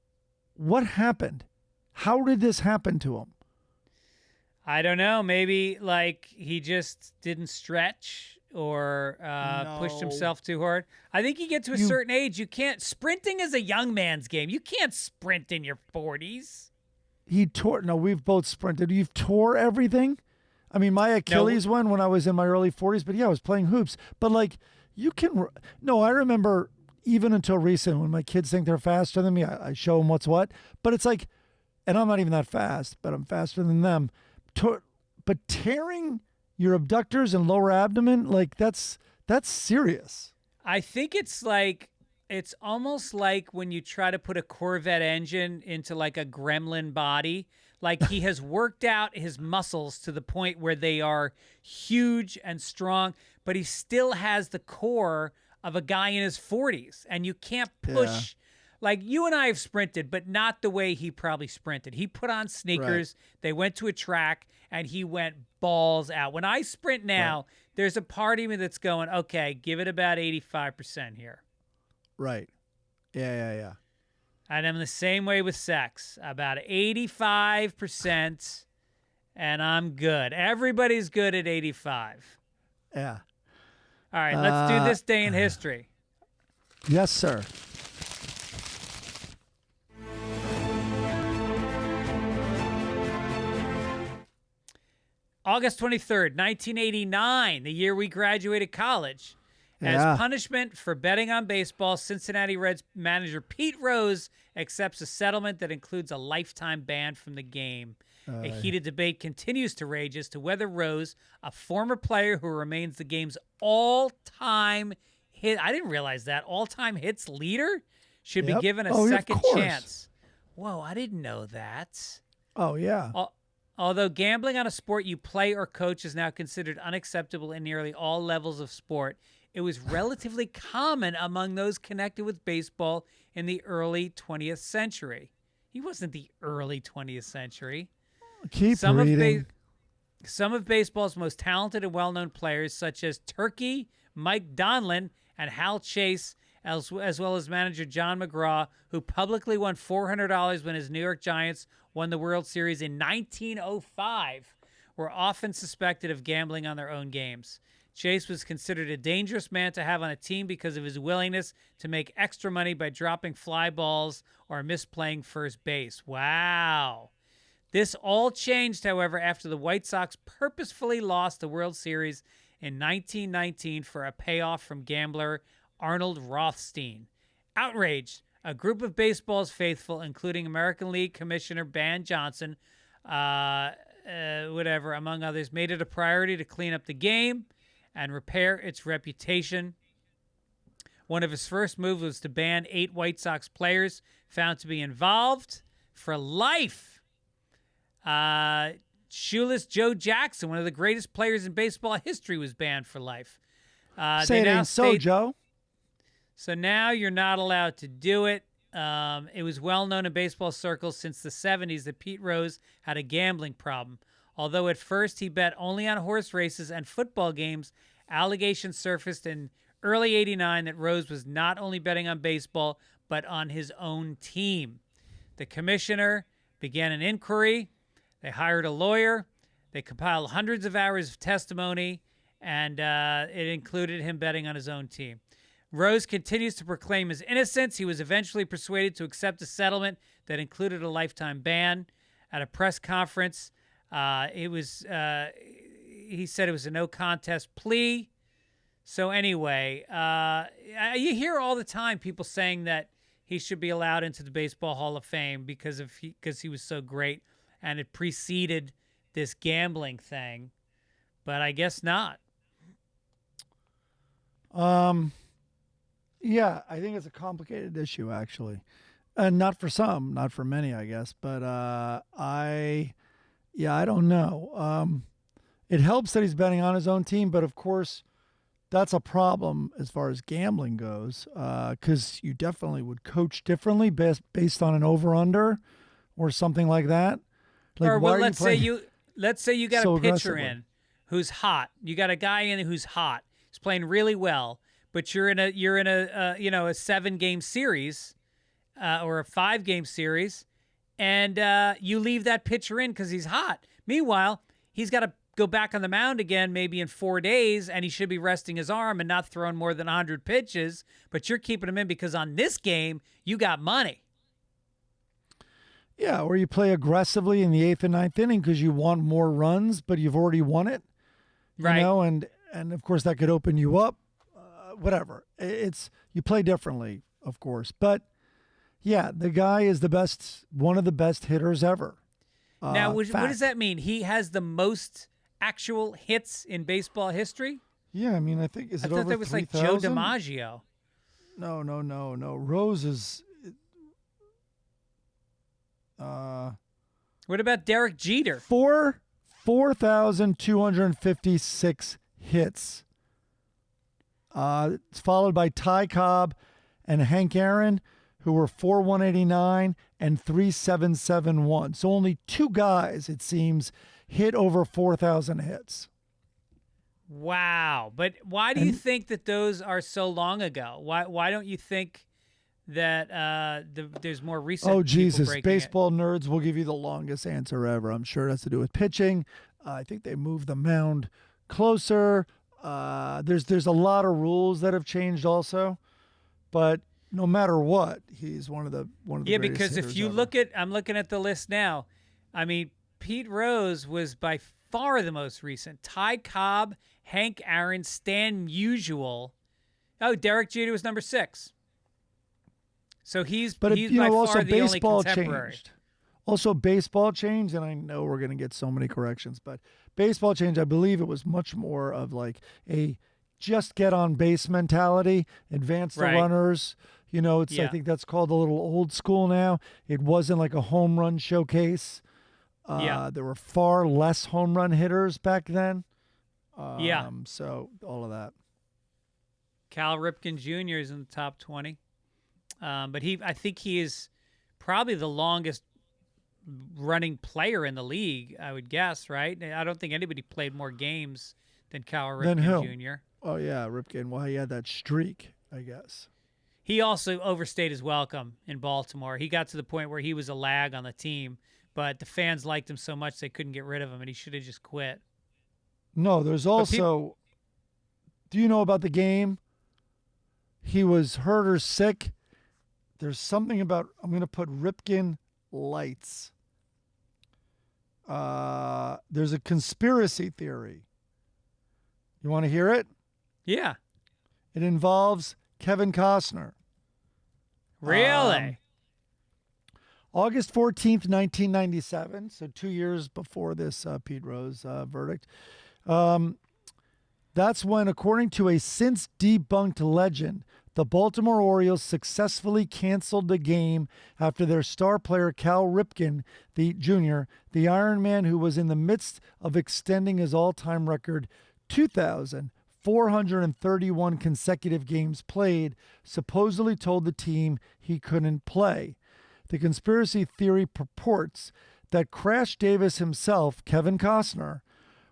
what happened? How did this happen to him? I don't know. Maybe like he just didn't stretch or pushed himself too hard. I think you get to a certain age, you can't. Sprinting is a young man's game. You can't sprint in your 40s. He tore. No, we've both sprinted. You've tore everything. I mean, my Achilles went when I was in my early 40s, but yeah, I was playing hoops. But like, you can. No, I remember even until recent when my kids think they're faster than me, I show them what's what. But it's like, and I'm not even that fast, but I'm faster than them. But tearing your abductors and lower abdomen, like that's serious. I think it's almost like when you try to put a Corvette engine into like a gremlin body. Like he has worked out his muscles to the point where they are huge and strong, but he still has the core of a guy in his 40s. And you can't push. Like you and I have sprinted, but not the way he probably sprinted. He put on sneakers. Right. They went to a track, and he went balls out. When I sprint now, there's a part of me that's going, okay, give it about 85% here. Right. Yeah. And I'm the same way with sex. About 85%, and I'm good. Everybody's good at 85. Yeah. All right, let's do this day in history. Yes, sir. August 23rd, 1989, the year we graduated college. As Yeah. punishment for betting on baseball, Cincinnati Reds manager Pete Rose accepts a settlement that includes a lifetime ban from the game. A heated debate continues to rage as to whether Rose, a former player who remains the game's all-time hit, I didn't realize that, all-time hits leader, should be given a second chance. Whoa, I didn't know that. Oh, yeah. Although gambling on a sport you play or coach is now considered unacceptable in nearly all levels of sport, it was relatively common among those connected with baseball in the early 20th century. He wasn't the early 20th century. Keep reading. Some of baseball's most talented and well-known players, such as Turkey, Mike Donlin, and Hal Chase, as well as manager John McGraw, who publicly won $400 when his New York Giants won the World Series in 1905, were often suspected of gambling on their own games. Chase was considered a dangerous man to have on a team because of his willingness to make extra money by dropping fly balls or misplaying first base. Wow. This all changed, however, after the White Sox purposefully lost the World Series in 1919 for a payoff from gambler Arnold Rothstein. Outraged, a group of baseball's faithful, including American League Commissioner Ban Johnson, among others, made it a priority to clean up the game and repair its reputation. One of his first moves was to ban 8 White Sox players found to be involved for life. Shoeless Joe Jackson, one of the greatest players in baseball history, was banned for life. Say it ain't so, Joe. So now you're not allowed to do it. It was well known in baseball circles since the 70s that Pete Rose had a gambling problem. Although at first he bet only on horse races and football games, allegations surfaced in early '89 that Rose was not only betting on baseball, but on his own team. The commissioner began an inquiry. They hired a lawyer. They compiled hundreds of hours of testimony, and it included him betting on his own team. Rose continues to proclaim his innocence. He was eventually persuaded to accept a settlement that included a lifetime ban. At a press conference, he said it was a no-contest plea. So anyway, you hear all the time people saying that he should be allowed into the Baseball Hall of Fame because he was so great, and it preceded this gambling thing, but I guess not. Yeah, I think it's a complicated issue, actually. Not for some, not for many, I guess. But I don't know. It helps that he's betting on his own team, but of course, that's a problem as far as gambling goes, because you definitely would coach differently based on an over/under or something like that. Like, or well, let's say you got so a pitcher in who's hot. You got a guy in who's hot. He's playing really well, but you're in a 7-game series or a 5-game series, and you leave that pitcher in because he's hot. Meanwhile, he's got to go back on the mound again maybe in 4 days, and he should be resting his arm and not throwing more than 100 pitches, but you're keeping him in because on this game, you got money. Yeah, or you play aggressively in the 8th and 9th inning because you want more runs, but you've already won it. Right. You know, and of course that could open you up. Whatever. You play differently, of course. But yeah, the guy is one of the best hitters ever. Now, what does that mean? He has the most actual hits in baseball history? Yeah, I mean, I think, I thought that was 3,000? like Joe DiMaggio. No. Rose is... what about Derek Jeter? 4,256 hits. It's followed by Ty Cobb and Hank Aaron, who were 4,189 and 3,771. So only 2 guys, it seems, hit over 4,000 hits. Wow. But why do you think that those are so long ago? Why don't you think that there's more recent Oh, Jesus. breaking Baseball nerds will give you the longest answer ever. I'm sure it has to do with pitching. I think they moved the mound closer. There's a lot of rules that have changed also, but no matter what, he's one of the Yeah, greatest because if hitters you ever. look at, I'm looking at the list now. I mean, Pete Rose was by far the most recent. Ty Cobb, Hank Aaron, Stan Musial. Oh, Derek Jeter was number 6. So he's But he's you by know, far also the only baseball contemporary. changed. Also, baseball changed, and I know we're going to get so many corrections, but baseball changed. I believe it was much more of like a just get on base mentality, advance the Right. runners. You know, it's I Yeah. think that's called a little old school now. It wasn't like a home run showcase. Yeah. There were far less home run hitters back then. Yeah. So all of that. Cal Ripken Jr. is in the top 20. But I think he is probably the longest running player in the league, I would guess, right? I don't think anybody played more games than Cal Then who? Ripken Jr. Oh yeah, Ripken. Well, he had that streak, I guess. He also overstayed his welcome in Baltimore. He got to the point where he was a lag on the team, but the fans liked him so much they couldn't get rid of him, and he should have just quit. No, there's also. Do you know about the game? He was hurt or sick. There's something about. I'm going to put Ripken lights. There's a conspiracy theory. You want to hear it? Yeah. It involves Kevin Costner. Really? August 14th, 1997, so 2 years before this Pete Rose verdict. That's when, according to a since debunked legend, the Baltimore Orioles successfully canceled the game after their star player Cal Ripken, the Jr., the Iron Man who was in the midst of extending his all-time record 2,431 consecutive games played, supposedly told the team he couldn't play. The conspiracy theory purports that Crash Davis himself, Kevin Costner,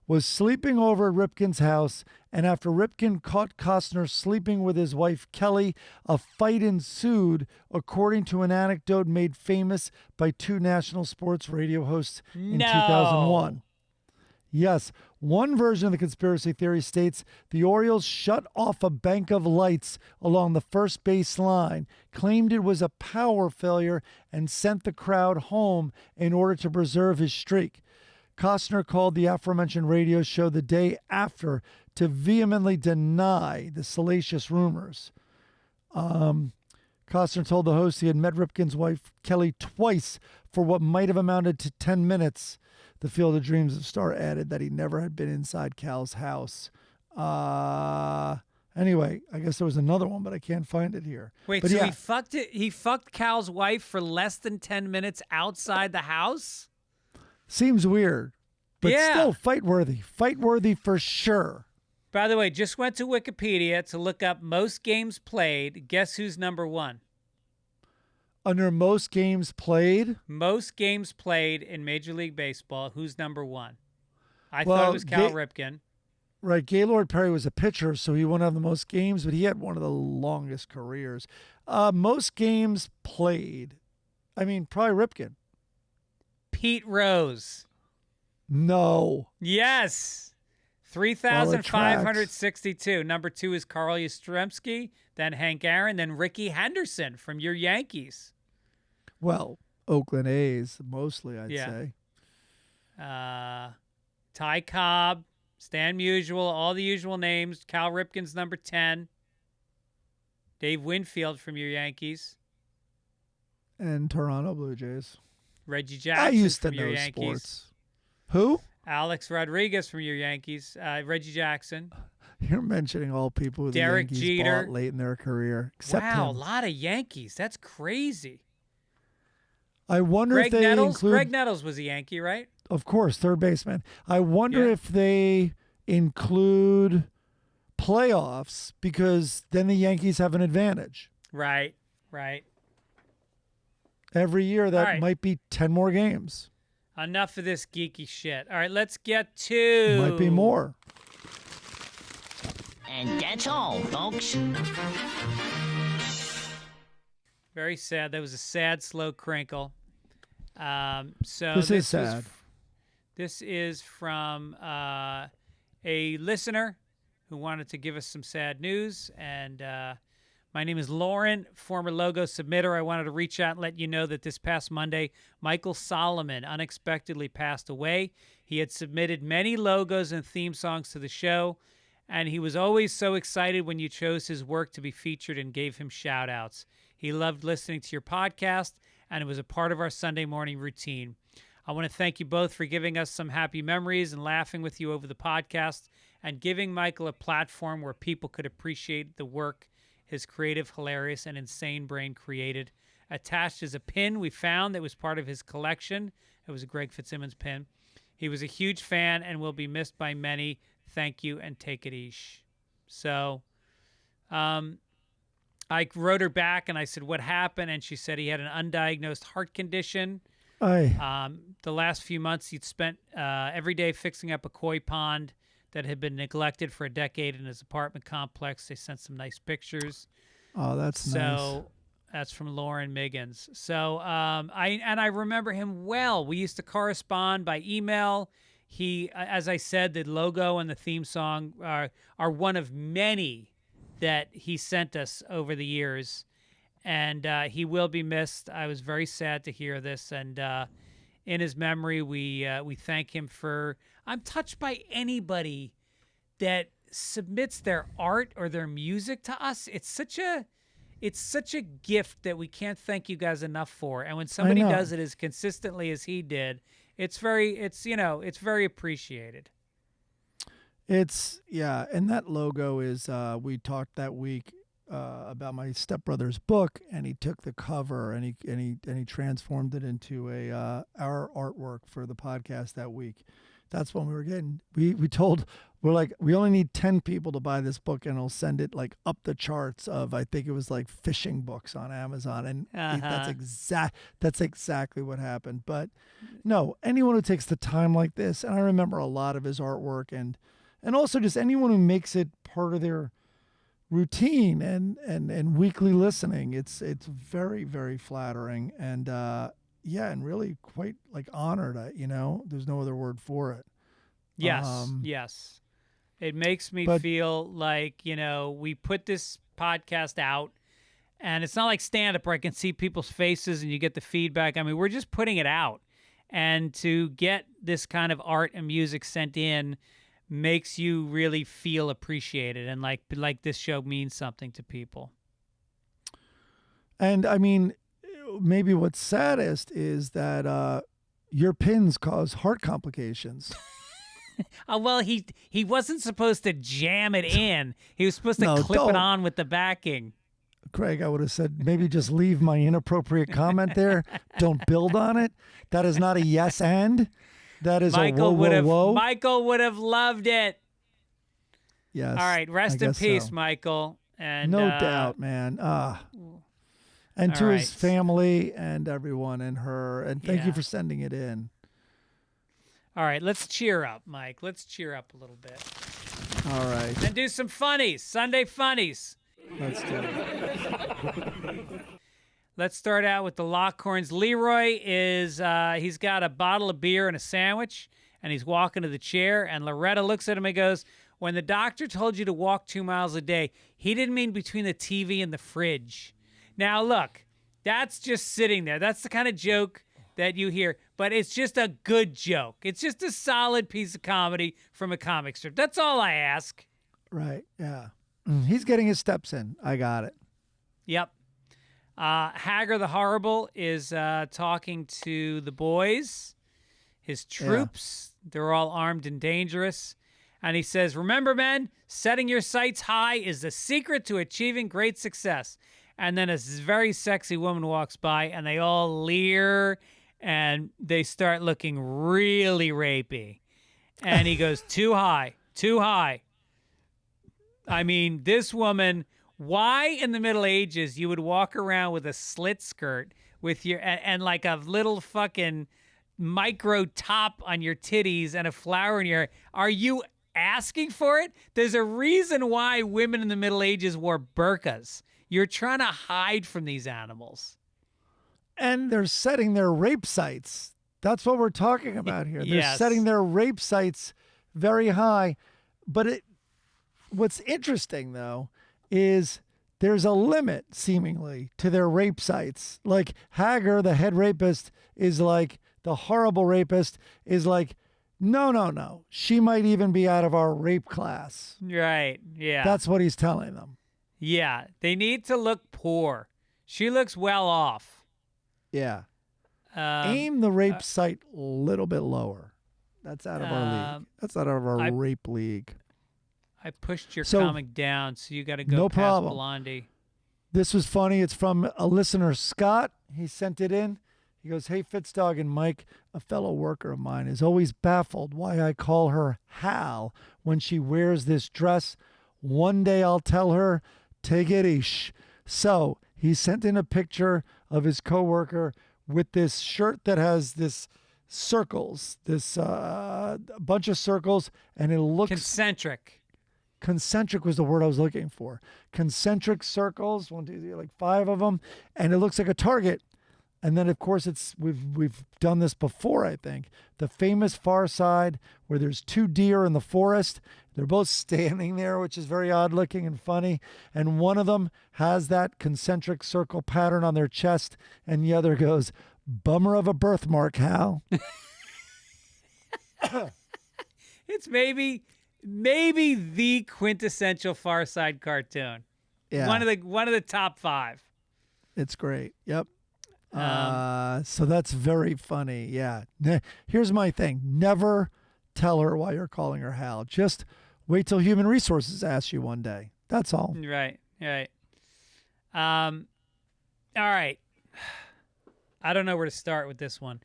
was sleeping over at Ripken's house, and after Ripken caught Costner sleeping with his wife Kelly, a fight ensued, according to an anecdote made famous by 2 national sports radio hosts in 2001. Yes, one version of the conspiracy theory states the Orioles shut off a bank of lights along the first base line, claimed it was a power failure, and sent the crowd home in order to preserve his streak. Costner called the aforementioned radio show the day after to vehemently deny the salacious rumors. Costner told the host he had met Ripken's wife, Kelly, twice for what might have amounted to 10 minutes. The Field of Dreams of Star added that he never had been inside Cal's house. Anyway, I guess there was another one, but I can't find it here. Wait, but so yeah, he fucked Cal's wife for less than 10 minutes outside the house? seems weird, but Yeah. still fight-worthy. Fight-worthy for sure. By the way, just went to Wikipedia to look up most games played. Guess who's number 1? Under most games played, Most games played in Major League Baseball. Who's number 1? I Well, thought it was Cal Ripken. right, Gaylord Perry was a pitcher, so he won't have the most games, but he had one of the longest careers. Most games played, I mean, probably Ripken. Pete Rose. No. Yes. Well, it 3,562. Number 2 is Carl Yastrzemski, then Hank Aaron, then Ricky Henderson from your Yankees. Well, Oakland A's, mostly, I'd Yeah. say. Ty Cobb, Stan Musial, all the usual names. Cal Ripken's number 10. Dave Winfield from your Yankees. And Toronto Blue Jays. Reggie Jackson I used to from your know Yankees. sports. Who? Alex Rodriguez from your Yankees. Reggie Jackson. You're mentioning all people who the Derek Yankees Jeter. bought late in their career. Except Wow, a him. lot of Yankees. That's crazy. I wonder Greg if they Nettles. include... Greg Nettles was a Yankee, right? Of course, third baseman. I wonder Yeah. if they include playoffs, because then the Yankees have an advantage. Right. Every year, that right. might be 10 more games. Enough of this geeky shit. All right, let's get to... Might be more. And that's all, folks. Very sad. That was a sad, slow crinkle. So This is sad. This is from a listener who wanted to give us some sad news. And my name is Lauren, former logo submitter. I wanted to reach out and let you know that this past Monday, Michael Solomon unexpectedly passed away. He had submitted many logos and theme songs to the show, and he was always so excited when you chose his work to be featured and gave him shout-outs. He loved listening to your podcast, and it was a part of our Sunday morning routine. I want to thank you both for giving us some happy memories and laughing with you over the podcast and giving Michael a platform where people could appreciate the work his creative, hilarious, and insane brain created. Attached is a pin we found that was part of his collection. It was a Greg Fitzsimmons pin. He was a huge fan and will be missed by many. Thank you, and take it easy. So I wrote her back, and I said, what happened? And she said he had an undiagnosed heart condition. The last few months he'd spent every day fixing up a koi pond that had been neglected for a decade in his apartment complex. They sent some nice pictures. Oh, that's nice. So that's from Lauren Miggins. So I remember him well. We used to correspond by email. He, as I said, the logo and the theme song are one of many that he sent us over the years. And he will be missed. I was very sad to hear this. And in his memory, we thank him for... I'm touched by anybody that submits their art or their music to us. It's such a gift that we can't thank you guys enough for. And when somebody does it as consistently as he did, it's very appreciated. And that logo is we talked that week about my stepbrother's book, and he took the cover and he transformed it into our artwork for the podcast that week. That's when we were getting, we're like, we only need 10 people to buy this book, and I'll send it like up the charts of, I think it was like fishing books on Amazon. And that's exactly what happened. But no, anyone who takes the time like this, and I remember a lot of his artwork, and also just anyone who makes it part of their routine and weekly listening, it's very, very flattering. And, and really quite like honored. There's no other word for it. Yes, yes. It makes me feel like, we put this podcast out, and it's not like stand-up where I can see people's faces and you get the feedback. I mean, we're just putting it out. And to get this kind of art and music sent in makes you really feel appreciated, and like this show means something to people. And I mean, maybe what's saddest is that your pins cause heart complications. Well, he wasn't supposed to jam it in. He was supposed to clip it on with the backing. Craig, I would have said maybe just leave my inappropriate comment there. Don't build on it. That is not a yes and. That is a whoa. Michael would have loved it. Yes. All right. Rest in peace, so. Michael. And no doubt, man. And to his family and everyone and her. And thank you for sending it in. All right. Let's cheer up, Mike. Let's cheer up a little bit. All right. And do some funnies. Sunday funnies. Let's do it. Let's start out with the Lockhorns. Leroy is, he's got a bottle of beer and a sandwich, and he's walking to the chair, and Loretta looks at him and goes, when the doctor told you to walk 2 miles a day, he didn't mean between the TV and the fridge. Now, look, that's just sitting there. That's the kind of joke that you hear, but it's just a good joke. It's just a solid piece of comedy from a comic strip. That's all I ask. Right, yeah. He's getting his steps in. I got it. Yep. Hager the Horrible is talking to the boys, his troops. Yeah. They're all armed and dangerous. And he says, remember, men, setting your sights high is the secret to achieving great success. And then a very sexy woman walks by, and they all leer, and they start looking really rapey. And he goes, too high, too high. I mean, this woman, why in the Middle Ages you would walk around with a slit skirt with your and like a little fucking micro top on your titties and a flower in your hair? Are you asking for it? There's a reason why women in the Middle Ages wore burqas. You're trying to hide from these animals. And they're setting their rape sites. That's what we're talking about here. They're setting their rape sites very high. But what's interesting though is there's a limit seemingly to their rape sites. Like Hager, the head rapist, is like the horrible rapist is like, no. She might even be out of our rape class. Right. Yeah. That's what he's telling them. Yeah. They need to look poor. She looks well off. Yeah. Aim the rape site a little bit lower. That's out of our league. That's out of our rape league. I pushed your comic down, so you got to go no past problem. Blondie. This was funny. It's from a listener, Scott. He sent it in. He goes, "Hey, Fitzdog and Mike, a fellow worker of mine is always baffled why I call her Hal when she wears this dress. One day I'll tell her, take it ish." So he sent in a picture of his coworker with this shirt that has this circles, this bunch of circles, and it looks concentric. Concentric was the word I was looking for. Concentric circles, 1, 2, 3, like 5 of them, and it looks like a target. And then, of course, we've done this before, I think. The famous Far Side, where there's 2 deer in the forest. They're both standing there, which is very odd looking and funny. And one of them has that concentric circle pattern on their chest, and the other goes, "Bummer of a birthmark, Hal." It's maybe the quintessential Far Side cartoon. Yeah. One of the top 5. It's great. Yep. So that's very funny. Yeah. Here's my thing. Never tell her why you're calling her Hal. Just wait till Human Resources asks you one day. That's all. Right. All right. I don't know where to start with this one.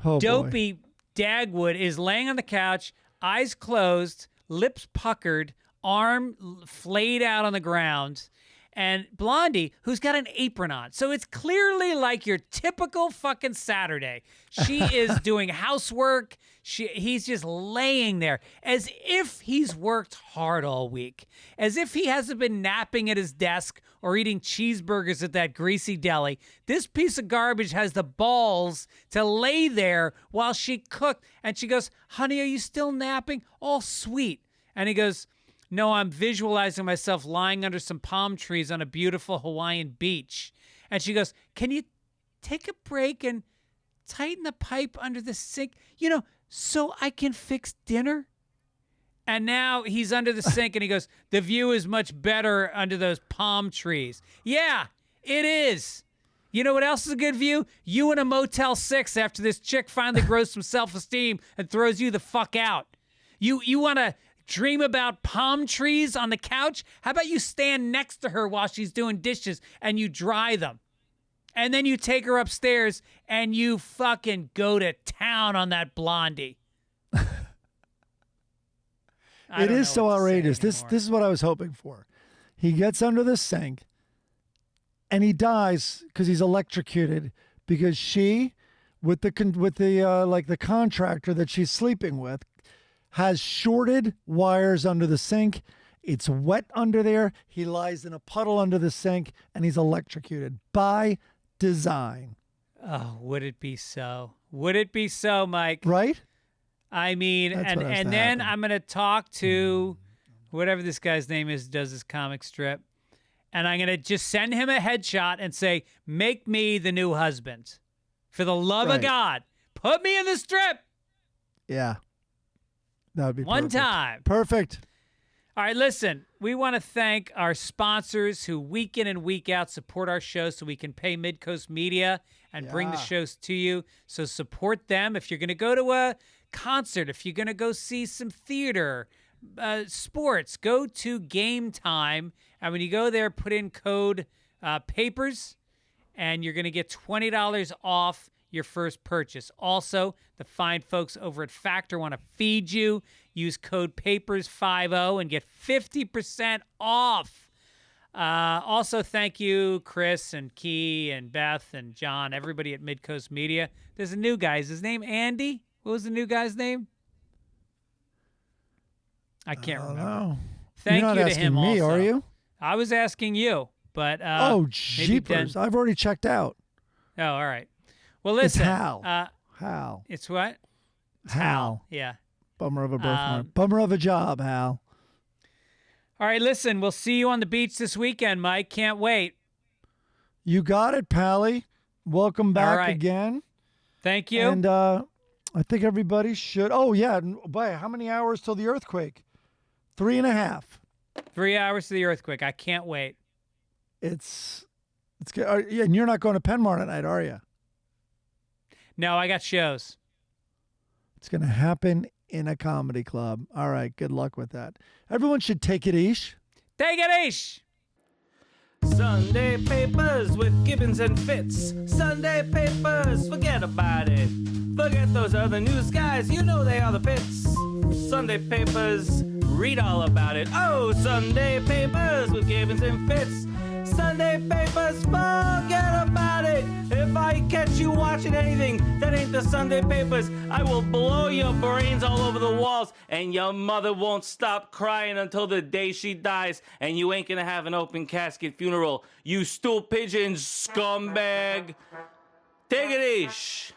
Oh, Dopey boy. Dagwood is laying on the couch, eyes closed, lips puckered, arm flayed out on the ground. And Blondie, who's got an apron on. So it's clearly like your typical fucking Saturday. She is doing housework. He's just laying there as if he's worked hard all week, as if he hasn't been napping at his desk or eating cheeseburgers at that greasy deli. This piece of garbage has the balls to lay there while she cooked. And she goes, "Honey, are you still napping?" All sweet. And he goes, "No, I'm visualizing myself lying under some palm trees on a beautiful Hawaiian beach." And she goes, "Can you take a break and tighten the pipe under the sink, so I can fix dinner?" And now he's under the sink and he goes, "The view is much better under those palm trees." Yeah, it is. You know what else is a good view? You in a Motel 6 after this chick finally grows some self-esteem and throws you the fuck out. You want to dream about palm trees on the couch? How about you stand next to her while she's doing dishes and you dry them? And then you take her upstairs and you fucking go to town on that Blondie. It is so outrageous. This is what I was hoping for. He gets under the sink and he dies because he's electrocuted because she, with the contractor that she's sleeping with, has shorted wires under the sink. It's wet under there. He lies in a puddle under the sink and he's electrocuted by design. Oh, would it be so? Would it be so, Mike? Right? I mean, and then I'm going to talk to whatever this guy's name is, does this comic strip, and I'm going to just send him a headshot and say, "Make me the new husband. For the love of God, put me in the strip." Yeah. That would be one perfect. time. Perfect. All right, listen, we want to thank our sponsors who week in and week out support our show so we can pay Midcoast Media and bring the shows to you. So support them. If you're going to go to a concert, if you're going to go see some theater, sports, go to Game Time. And when you go there, put in code PAPERS, and you're going to get $20 off your first purchase. Also, the fine folks over at Factor want to feed you. Use code PAPERS50 and get 50% off. Also, thank you, Chris and Key and Beth and John, everybody at Midcoast Media. There's a new guy. Is his name Andy? What was the new guy's name? I can't remember. Know. Thank You're not you to asking him me, also. are you? I was asking you, but oh, maybe jeepers. Den- I've already checked out. Oh, all right. Well, listen. It's Hal. Hal. It's what? It's Hal. Yeah. Bummer of a birthmark. Bummer of a job, Hal. All right, listen, we'll see you on the beach this weekend, Mike. Can't wait. You got it, Pally. Welcome back right. again. Thank you. And I think everybody should. Oh, yeah. Boy, how many hours till the earthquake? 3.5. 3 hours to the earthquake. I can't wait. It's good. Yeah, and you're not going to Penmar tonight, are you? No, I got shows. It's going to happen in a comedy club. All right. Good luck with that. Everyone should take it, Ish. Take it, Ish. Sunday papers with Gibbons and Fitz. Sunday papers, forget about it. Forget those other news guys, you know they are the pits. Sunday papers, read all about it. Oh, Sunday papers with Gibbons and Fitz. Sunday papers, forget about it. If I catch you watching anything that ain't the Sunday papers, I will blow your brains all over the walls, and your mother won't stop crying until the day she dies, and you ain't gonna have an open casket funeral. You stool pigeon scumbag. Take it, Ish.